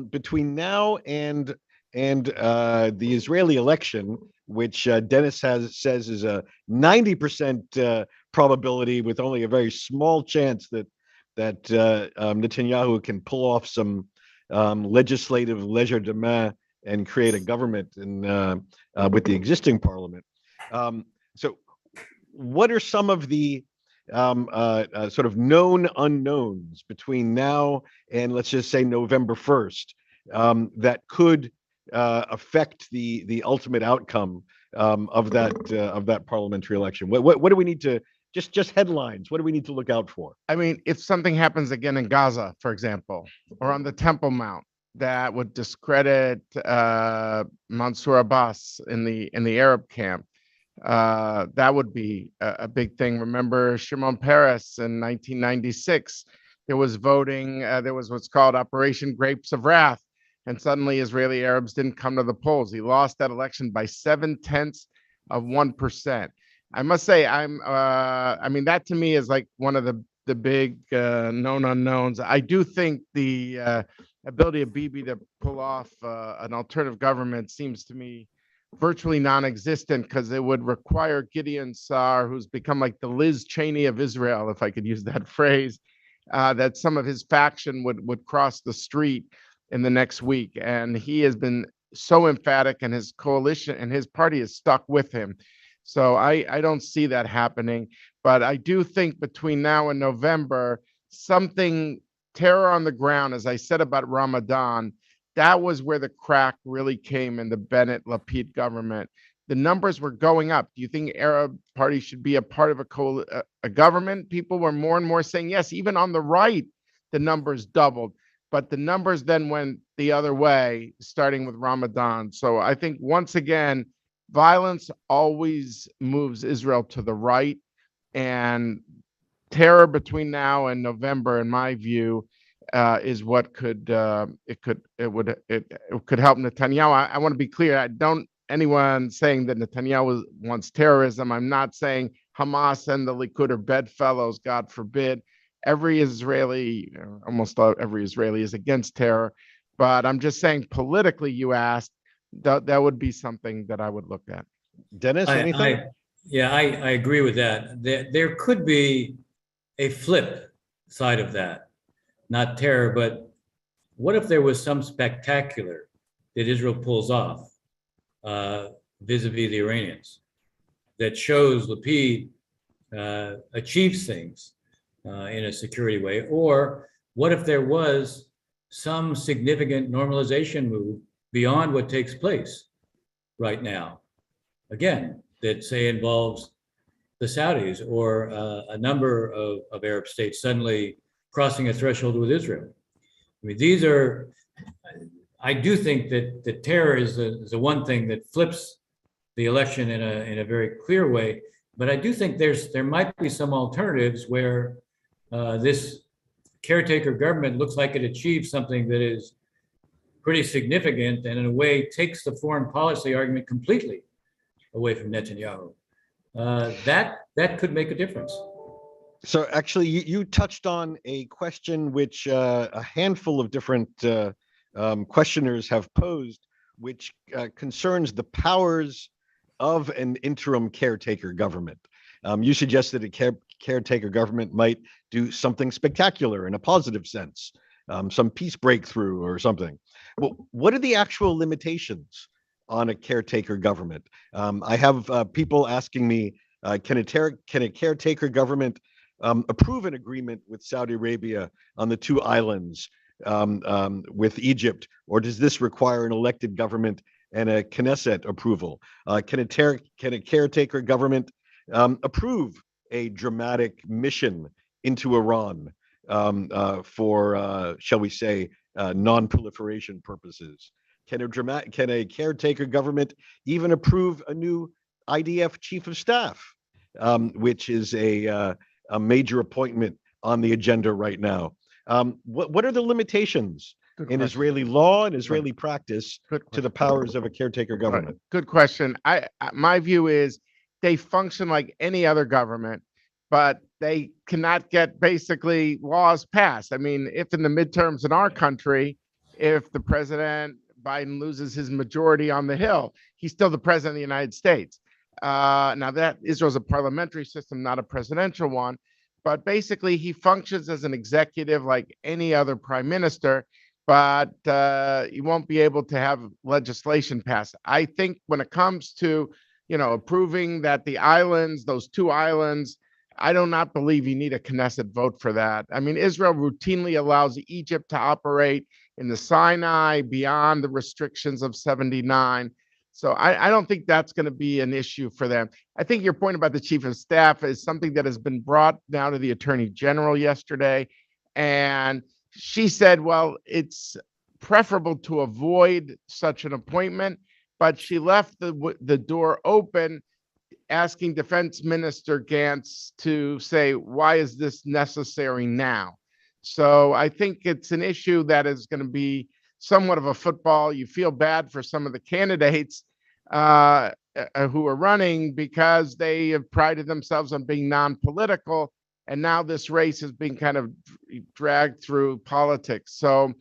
between now and the Israeli election, which Dennis says is a 90% probability with only a very small chance that Netanyahu can pull off some legislative legerdemain and create a government with the existing parliament. So what are some of the sort of known unknowns between now and, let's just say, November 1st that could affect the ultimate outcome of that parliamentary election? What do we need to Just headlines. What do we need to look out for? I mean, if something happens again in Gaza, for example, or on the Temple Mount, that would discredit Mansour Abbas in the Arab camp. That would be a big thing. Remember Shimon Peres in 1996? There was voting. There was what's called Operation Grapes of Wrath, and suddenly Israeli Arabs didn't come to the polls. He lost that election by 0.7%. I must say, I mean, that to me is like one of the big known unknowns. I do think the ability of Bibi to pull off an alternative government seems to me virtually non-existent, because it would require Gideon Sa'ar, who's become like the Liz Cheney of Israel, if I could use that phrase, that some of his faction would cross the street in the next week. And he has been so emphatic, and his coalition and his party is stuck with him. So I don't see that happening. But I do think between now and November, something terror on the ground, as I said about Ramadan, that was where the crack really came in the Bennett Lapid government. The numbers were going up. Do you think Arab parties should be a part of a government? People were more and more saying yes. Even on the right, the numbers doubled. But the numbers then went the other way, starting with Ramadan. So I think, once again, violence always moves Israel to the right, and terror between now and November, in my view, is what could help Netanyahu. I want to be clear. I don't anyone saying that Netanyahu wants terrorism. I'm not saying Hamas and the Likud are bedfellows. God forbid. Every Israeli, almost every Israeli, is against terror. But I'm just saying, politically, you asked, that would be something that I would look at. Dennis, anything? I agree with that. There could be a flip side of that, not terror, but what if there was some spectacular that Israel pulls off vis-a-vis the Iranians that shows Lapid achieves things in a security way? Or what if there was some significant normalization move beyond what takes place right now? Again, that say involves the Saudis or a number of Arab states suddenly crossing a threshold with Israel. I mean, these are, I do think that the terror is the one thing that flips the election in a very clear way. But I do think there might be some alternatives where this caretaker government looks like it achieves something that is pretty significant, and in a way takes the foreign policy argument completely away from Netanyahu. That could make a difference. So actually, you touched on a question which a handful of different questioners have posed, which concerns the powers of an interim caretaker government. You suggested a caretaker government might do something spectacular in a positive sense, some peace breakthrough or something. Well, what are the actual limitations on a caretaker government? I have people asking me, can a caretaker government approve an agreement with Saudi Arabia on the two islands with Egypt, or does this require an elected government and a Knesset approval? Can a caretaker government approve a dramatic mission into Iran for, shall we say, non-proliferation purposes? Can a caretaker government even approve a new IDF chief of staff, which is a major appointment on the agenda right now? What are the limitations in Israeli law and Israeli practice to the powers of a caretaker government? Good question. My view is they function like any other government, but they cannot get basically laws passed. I mean, if in the midterms in our country, if the president Biden loses his majority on the Hill, he's still the president of the United States. Now that Israel's a parliamentary system, not a presidential one, but basically he functions as an executive like any other prime minister, but he won't be able to have legislation passed. I think when it comes to, approving that the islands, those two islands, I do not believe you need a Knesset vote for that. I mean, Israel routinely allows Egypt to operate in the Sinai beyond the restrictions of 79. So I don't think that's going to be an issue for them. I think your point about the chief of staff is something that has been brought now to the attorney general yesterday. And she said, well, it's preferable to avoid such an appointment, but she left the door open, asking Defense Minister Gantz to say, why is this necessary now? So I think it's an issue that is going to be somewhat of a football. You feel bad for some of the candidates who are running because they have prided themselves on being non-political, and now this race is being kind of dragged through politics. So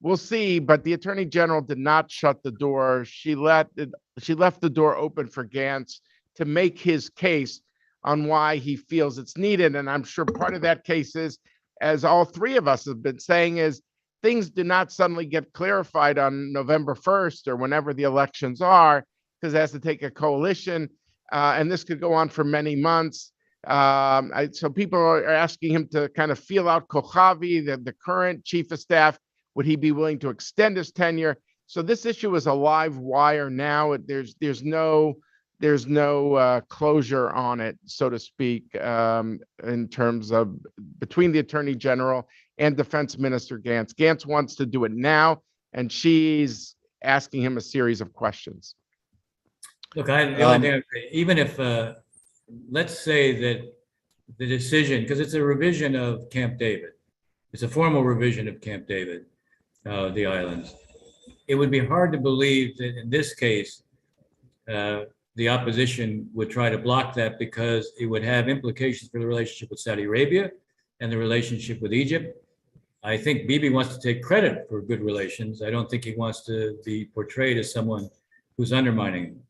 we'll see. But the Attorney General did not shut the door. She left the door open for Gantz to make his case on why he feels it's needed. And I'm sure part of that case is, as all three of us have been saying, is things do not suddenly get clarified on November 1st or whenever the elections are, because it has to take a coalition. And this could go on for many months. So people are asking him to kind of feel out Kochavi, the current chief of staff. Would he be willing to extend his tenure? So this issue is a live wire now. There's no closure on it, so to speak, in terms of between the Attorney General and Defense Minister Gantz. Gantz wants to do it now, and she's asking him a series of questions. Look, the only thing, even if, let's say that the decision, because it's a revision of Camp David, it's a formal revision of Camp David, the islands. It would be hard to believe that in this case, the opposition would try to block that because it would have implications for the relationship with Saudi Arabia and the relationship with Egypt. I think Bibi wants to take credit for good relations. I don't think he wants to be portrayed as someone who's undermining him.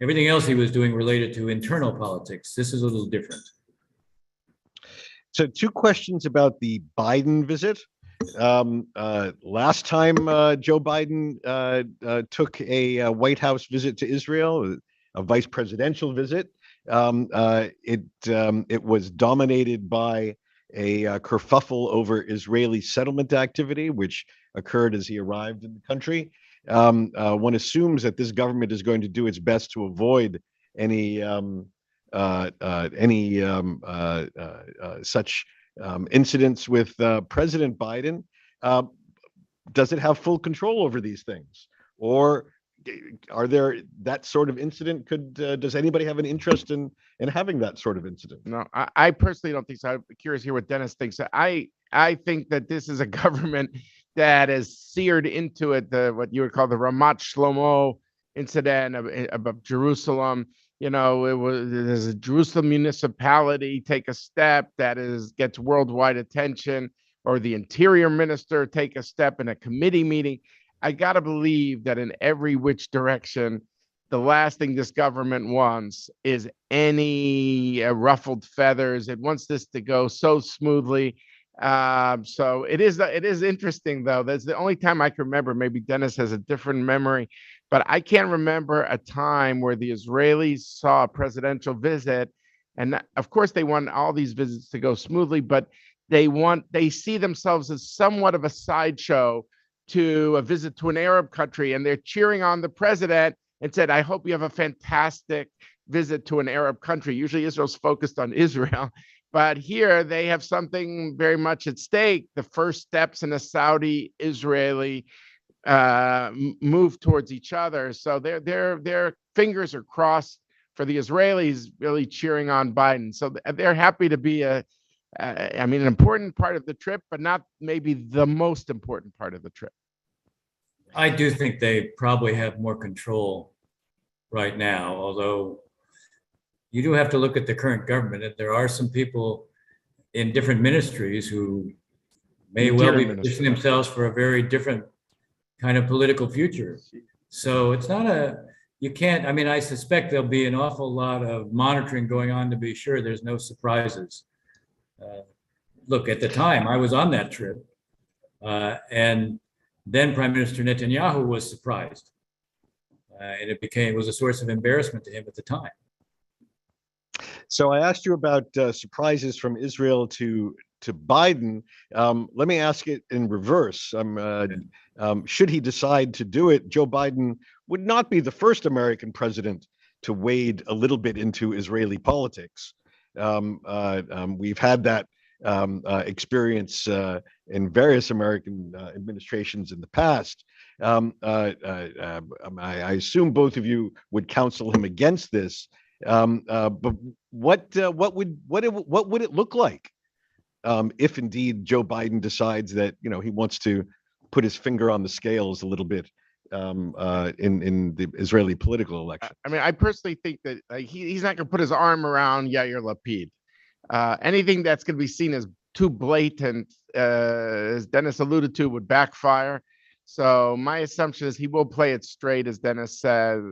Everything else he was doing related to internal politics. This is a little different. So 2 questions about the Biden visit. Last time Joe Biden took a White House visit to Israel, a vice presidential visit, it was dominated by a kerfuffle over Israeli settlement activity, which occurred as he arrived in the country. One assumes that this government is going to do its best to avoid any such incidents with President Biden. Does it have full control over these things, or are there that sort of incident? Does anybody have an interest in having that sort of incident? No, I personally don't think so. I'm curious to hear what Dennis thinks. I think that this is a government that has seared into it what you would call the Ramat Shlomo incident of Jerusalem. You know, there's a Jerusalem municipality take a step that gets worldwide attention, or the interior minister take a step in a committee meeting. I got to believe that in every which direction, the last thing this government wants is any ruffled feathers. It wants this to go so smoothly. So it is interesting, though. That's the only time I can remember. Maybe Dennis has a different memory, but I can't remember a time where the Israelis saw a presidential visit. And of course, they want all these visits to go smoothly, but they see themselves as somewhat of a sideshow to a visit to an Arab country, and they're cheering on the president and said, I hope you have a fantastic visit to an Arab country. Usually Israel's focused on Israel, but here they have something very much at stake, the first steps in a Saudi-Israeli move towards each other. So their fingers are crossed for the Israelis really cheering on Biden. So they're happy to be an important part of the trip, but not maybe the most important part of the trip. I do think they probably have more control right now, although you do have to look at the current government. And there are some people in different ministries who may well be positioning themselves for a very different kind of political future. So it's not I suspect there'll be an awful lot of monitoring going on to be sure there's no surprises. Look, at the time I was on that trip, and then Prime Minister Netanyahu was surprised, and it was a source of embarrassment to him at the time. So I asked you about surprises from Israel to Biden. Let me ask it in reverse. Should he decide to do it, Joe Biden would not be the first American president to wade a little bit into Israeli politics. We've had that experience in various American administrations in the past. I assume both of you would counsel him against this. But what would it look like if indeed Joe Biden decides that he wants to put his finger on the scales a little bit in the Israeli political election? I mean, I personally think that he's not going to put his arm around Yair Lapid. Anything that's going to be seen as too blatant, as Dennis alluded to, would backfire. So my assumption is he will play it straight, as Dennis said.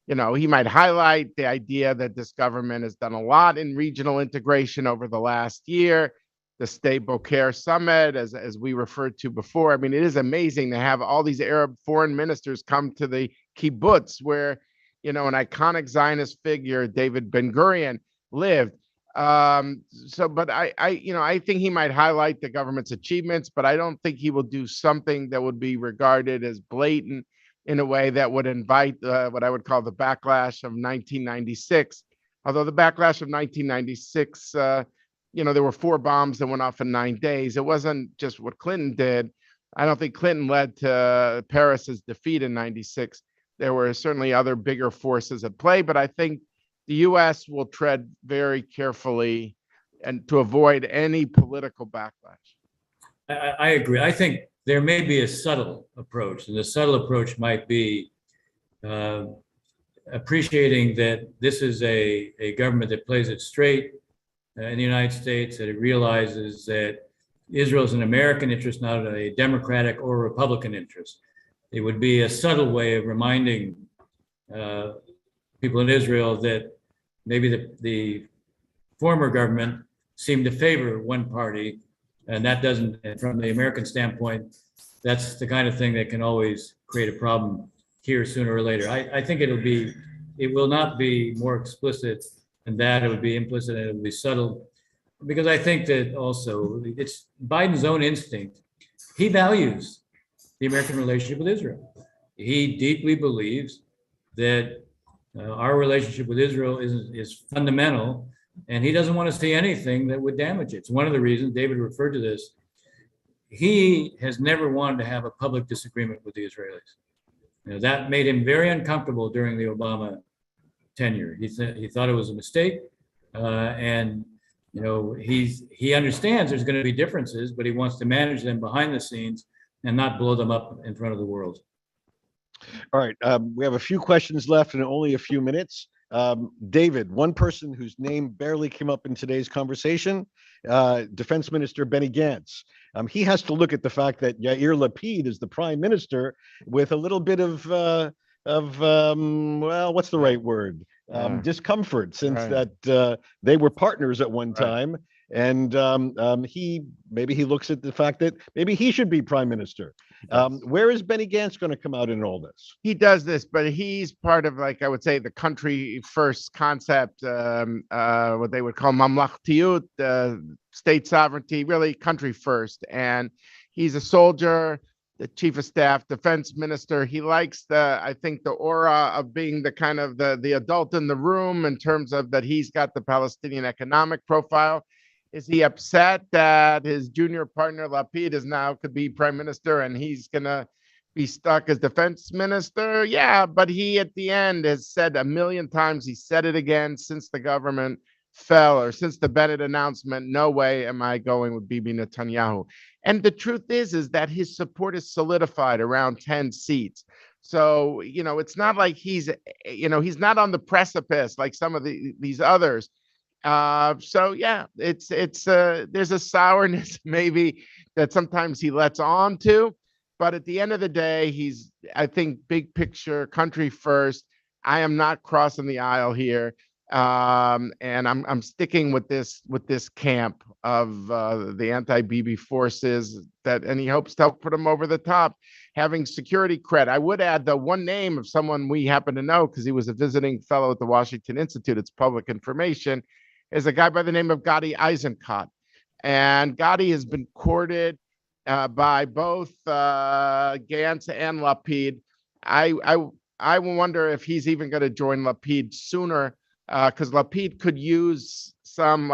He might highlight the idea that this government has done a lot in regional integration over the last year. The State Boker Summit, as we referred to before. I mean, it is amazing to have all these Arab foreign ministers come to the kibbutz where, an iconic Zionist figure, David Ben-Gurion, lived. But I think he might highlight the government's achievements, but I don't think he will do something that would be regarded as blatant in a way that would invite what I would call the backlash of 1996. Although the backlash of 1996, there were 4 bombs that went off in 9 days. It wasn't just what Clinton did. I don't think Clinton led to Paris's defeat in 96. There were certainly other bigger forces at play, but I think the U.S. will tread very carefully and to avoid any political backlash. I agree. I think there may be a subtle approach, and the subtle approach might be appreciating that this is a government that plays it straight in the United States, that it realizes that Israel is an American interest, not a Democratic or Republican interest. It would be a subtle way of reminding people in Israel that maybe the former government seemed to favor one party, and that doesn't, and from the American standpoint, that's the kind of thing that can always create a problem here sooner or later. I think it will not be more explicit than that. It would be implicit and it would be subtle, because I think that also it's Biden's own instinct. He values the American relationship with Israel. He deeply believes that our relationship with Israel is fundamental, and he doesn't want to see anything that would damage it. It's one of the reasons David referred to this. He has never wanted to have a public disagreement with the Israelis. That made him very uncomfortable during the Obama tenure. He thought it was a mistake, and he understands there's going to be differences, but he wants to manage them behind the scenes and not blow them up in front of the world. All right, we have a few questions left and only a few minutes. David, one person whose name barely came up in today's conversation, Defense Minister Benny Gantz. He has to look at the fact that Yair Lapid is the prime minister with a little bit of what's the right word? Discomfort, since that they were partners at one time. And he looks at the fact that maybe he should be prime minister. Where is Benny Gantz going to come out in all this? He does this, but he's part of, I would say, the country first concept, what they would call mamlachtiyut, state sovereignty, really country first. And he's a soldier, the chief of staff, defense minister. He likes I think the aura of being the kind of the adult in the room, in terms of that he's got the Palestinian economic profile. Is he upset that his junior partner Lapid could be prime minister and he's gonna be stuck as defense minister? Yeah, but he at the end has said a million times, he said it again since the government fell, or since the Bennett announcement, no way am I going with Bibi Netanyahu. And the truth is that his support is solidified around 10 seats. So, it's not like he's not on the precipice like some of these others. So yeah, it's there's a sourness maybe that sometimes he lets on to, but at the end of the day, he's, I think, big picture, country first. I am not crossing the aisle here, and I'm sticking with this camp of the anti-Bibi forces and he hopes to help put him over the top. having security cred. I would add the one name of someone we happen to know because he was a visiting fellow at the Washington Institute. It's public information. Is a guy by the name of Gadi Eisenkot. And Gadi has been courted by both Gantz and Lapid. I wonder if he's even going to join Lapid sooner, because Lapid could use some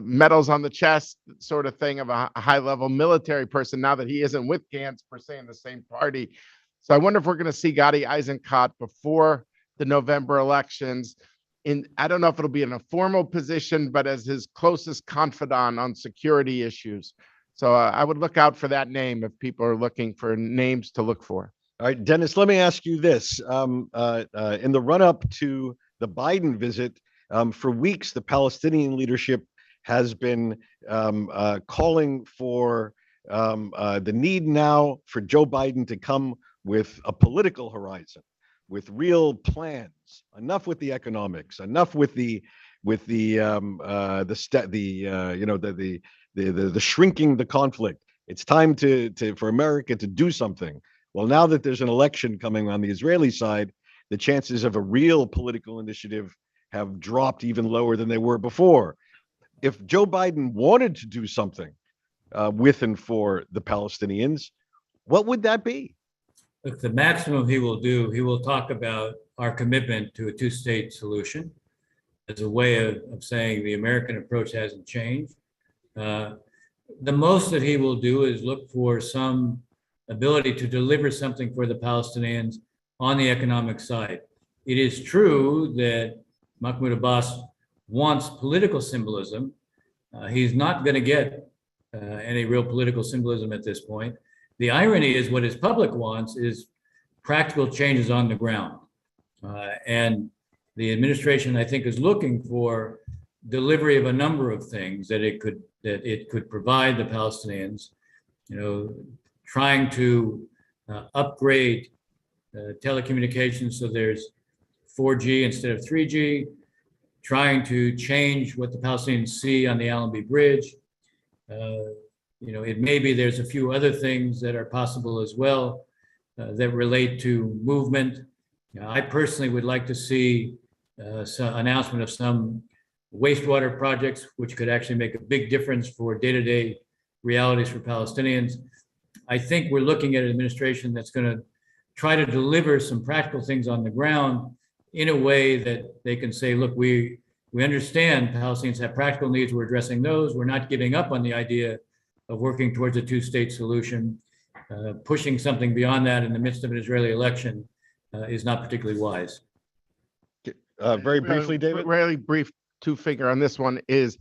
medals on the chest sort of thing of a high-level military person now that he isn't with Gantz per se in the same party. So I wonder if we're going to see Gadi Eisenkot before the November elections. I don't know if it'll be in a formal position, but as his closest confidant on security issues. So I would look out for that name if people are looking for names to look for. All right, Dennis, let me ask you this. In the run-up to the Biden visit, for weeks, the Palestinian leadership has been calling for the need now for Joe Biden to come with a political horizon, with real plans. Enough with the economics. Enough with the shrinking the conflict. It's time for America to do something. Well, now that there's an election coming on the Israeli side, the chances of a real political initiative have dropped even lower than they were before. If Joe Biden wanted to do something with and for the Palestinians, what would that be? Look, the maximum he will do, he will talk about our commitment to a two-state solution as a way of saying the American approach hasn't changed. The most that he will do is look for some ability to deliver something for the Palestinians on the economic side. It is true that Mahmoud Abbas wants political symbolism. He's not going to get any real political symbolism at this point. The irony is what his public wants is practical changes on the ground. And the administration, I think, is looking for delivery of a number of things that it could provide the Palestinians, trying to upgrade telecommunications so there's 4G instead of 3G, trying to change what the Palestinians see on the Allenby Bridge. It may be there's a few other things that are possible as well that relate to movement. I personally would like to see some announcement of some wastewater projects, which could actually make a big difference for day-to-day realities for Palestinians. I think we're looking at an administration that's going to try to deliver some practical things on the ground in a way that they can say, look, we understand Palestinians have practical needs. We're addressing those. We're not giving up on the idea of working towards a two-state solution. Pushing something beyond that in the midst of an Israeli election is not particularly wise. Very briefly, David? Really brief two-finger on this one is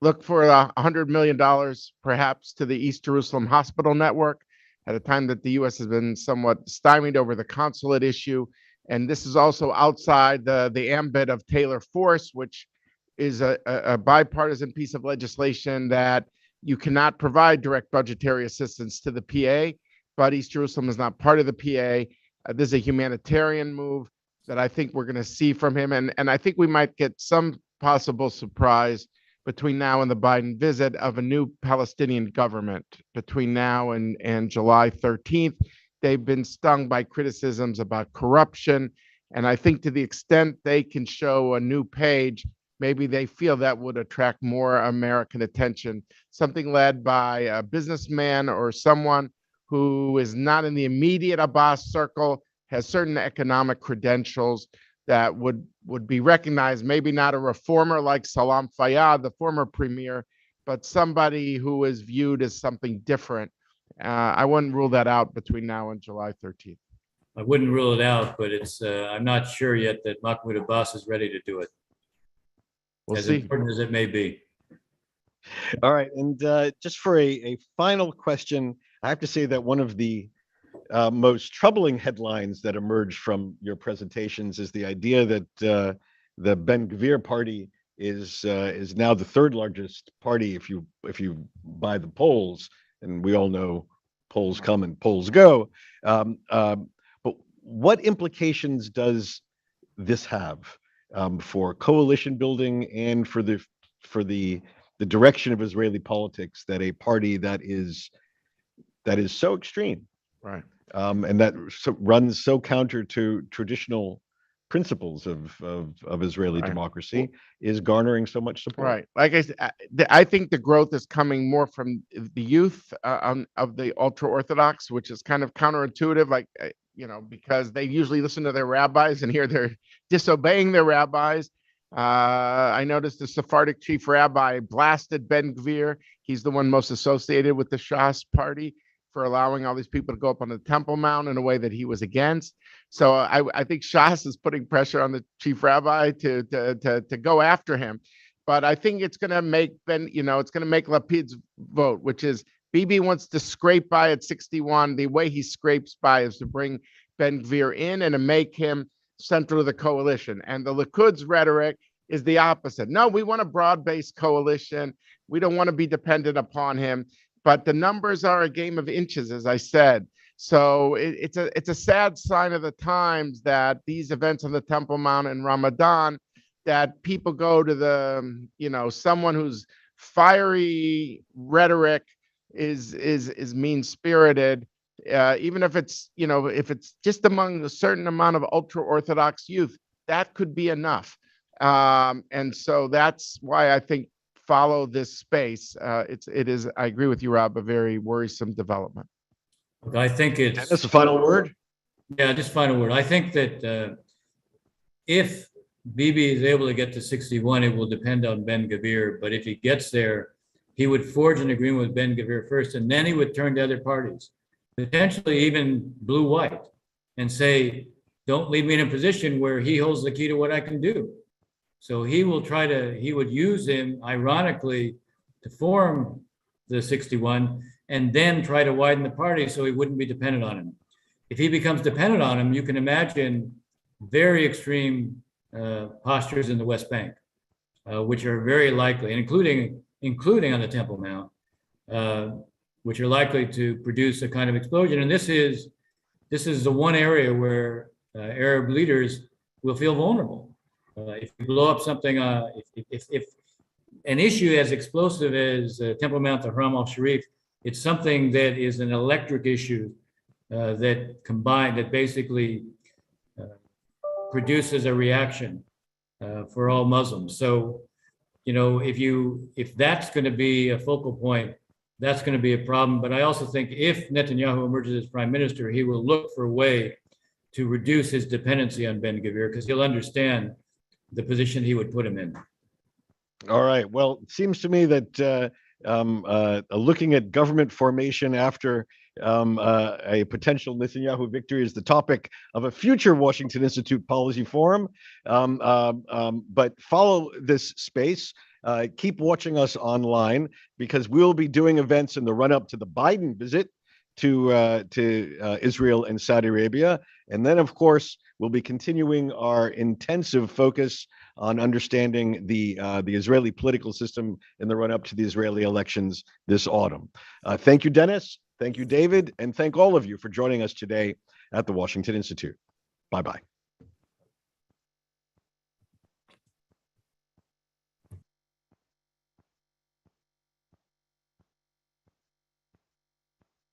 look for $100 million perhaps to the East Jerusalem hospital network at a time that the U.S. has been somewhat stymied over the consulate issue. And this is also outside the ambit of Taylor Force, which is a bipartisan piece of legislation that you cannot provide direct budgetary assistance to the PA, but East Jerusalem is not part of the PA. This is a humanitarian move that I think we're going to see from him. And I think we might get some possible surprise between now and the Biden visit of a new Palestinian government between now and July 13th. They've been stung by criticisms about corruption. And I think to the extent they can show a new page, maybe they feel that would attract more American attention. Something led by a businessman or someone who is not in the immediate Abbas circle, has certain economic credentials that would be recognized, maybe not a reformer like Salam Fayyad, the former premier, but somebody who is viewed as something different. I wouldn't rule that out between now and July 13th. I wouldn't rule it out, but I'm not sure yet that Mahmoud Abbas is ready to do it. We'll see. Important as it may be. All right. And just for a final question, I have to say that one of the most troubling headlines that emerged from your presentations is the idea that the Ben Gvir party is now the third largest party if you buy the polls, and we all know polls come and polls go. But what implications does this have for coalition building and for the direction of Israeli politics that a party that is that is so extreme, Right. and that runs so counter to traditional principles of Israeli Right. democracy, is garnering so much support. Right. Like I said, I think the growth is coming more from the youth of the ultra-Orthodox, which is kind of counterintuitive, like, because they usually listen to their rabbis, and here they're disobeying their rabbis. I noticed the Sephardic chief rabbi blasted Ben Gvir. He's the one most associated with the Shas party, for allowing all these people to go up on the Temple Mount in a way that he was against. So I think Shas is putting pressure on the chief rabbi to go after him. But I think it's going to make it's going to make Lapid's vote, which is Bibi wants to scrape by at 61. The way he scrapes by is to bring Ben Gvir in and to make him central to the coalition. And the Likud's rhetoric is the opposite. No, we want a broad-based coalition. We don't want to be dependent upon him. But the numbers are a game of inches, as I said. So it's a sad sign of the times that these events on the Temple Mount in Ramadan, that people go to the, someone whose fiery rhetoric is mean-spirited, even if it's, if it's just among a certain amount of ultra-Orthodox youth, that could be enough. And so that's why I think follow this space. It is, I agree with you, Rob, a very worrisome development. I think That's the final word. Yeah, just final word. I think that if Bibi is able to get to 61, it will depend on Ben Gvir. But if he gets there, he would forge an agreement with Ben Gvir first, and then he would turn to other parties, potentially even blue-white, and say, don't leave me in a position where he holds the key to what I can do. So he would use him, ironically, to form the 61 and then try to widen the party so he wouldn't be dependent on him. If he becomes dependent on him, you can imagine very extreme postures in the West Bank, which are very likely, and including on the Temple Mount, which are likely to produce a kind of explosion. And this is the one area where Arab leaders will feel vulnerable. If you blow up something, if an issue as explosive as Temple Mount, the Haram al-Sharif, it's something that is an electric issue that basically produces a reaction for all Muslims. So, if that's going to be a focal point, that's going to be a problem. But I also think if Netanyahu emerges as prime minister, he will look for a way to reduce his dependency on Ben Gvir, because he'll understand the position he would put him in. All right. Well, it seems to me that looking at government formation after a potential Netanyahu victory is the topic of a future Washington Institute Policy Forum. But follow this space. Keep watching us online, because we'll be doing events in the run-up to the Biden visit to Israel and Saudi Arabia. And then, of course, we'll be continuing our intensive focus on understanding the Israeli political system in the run-up to the Israeli elections this autumn. Thank you, Dennis. Thank you, David. And thank all of you for joining us today at the Washington Institute. Bye-bye.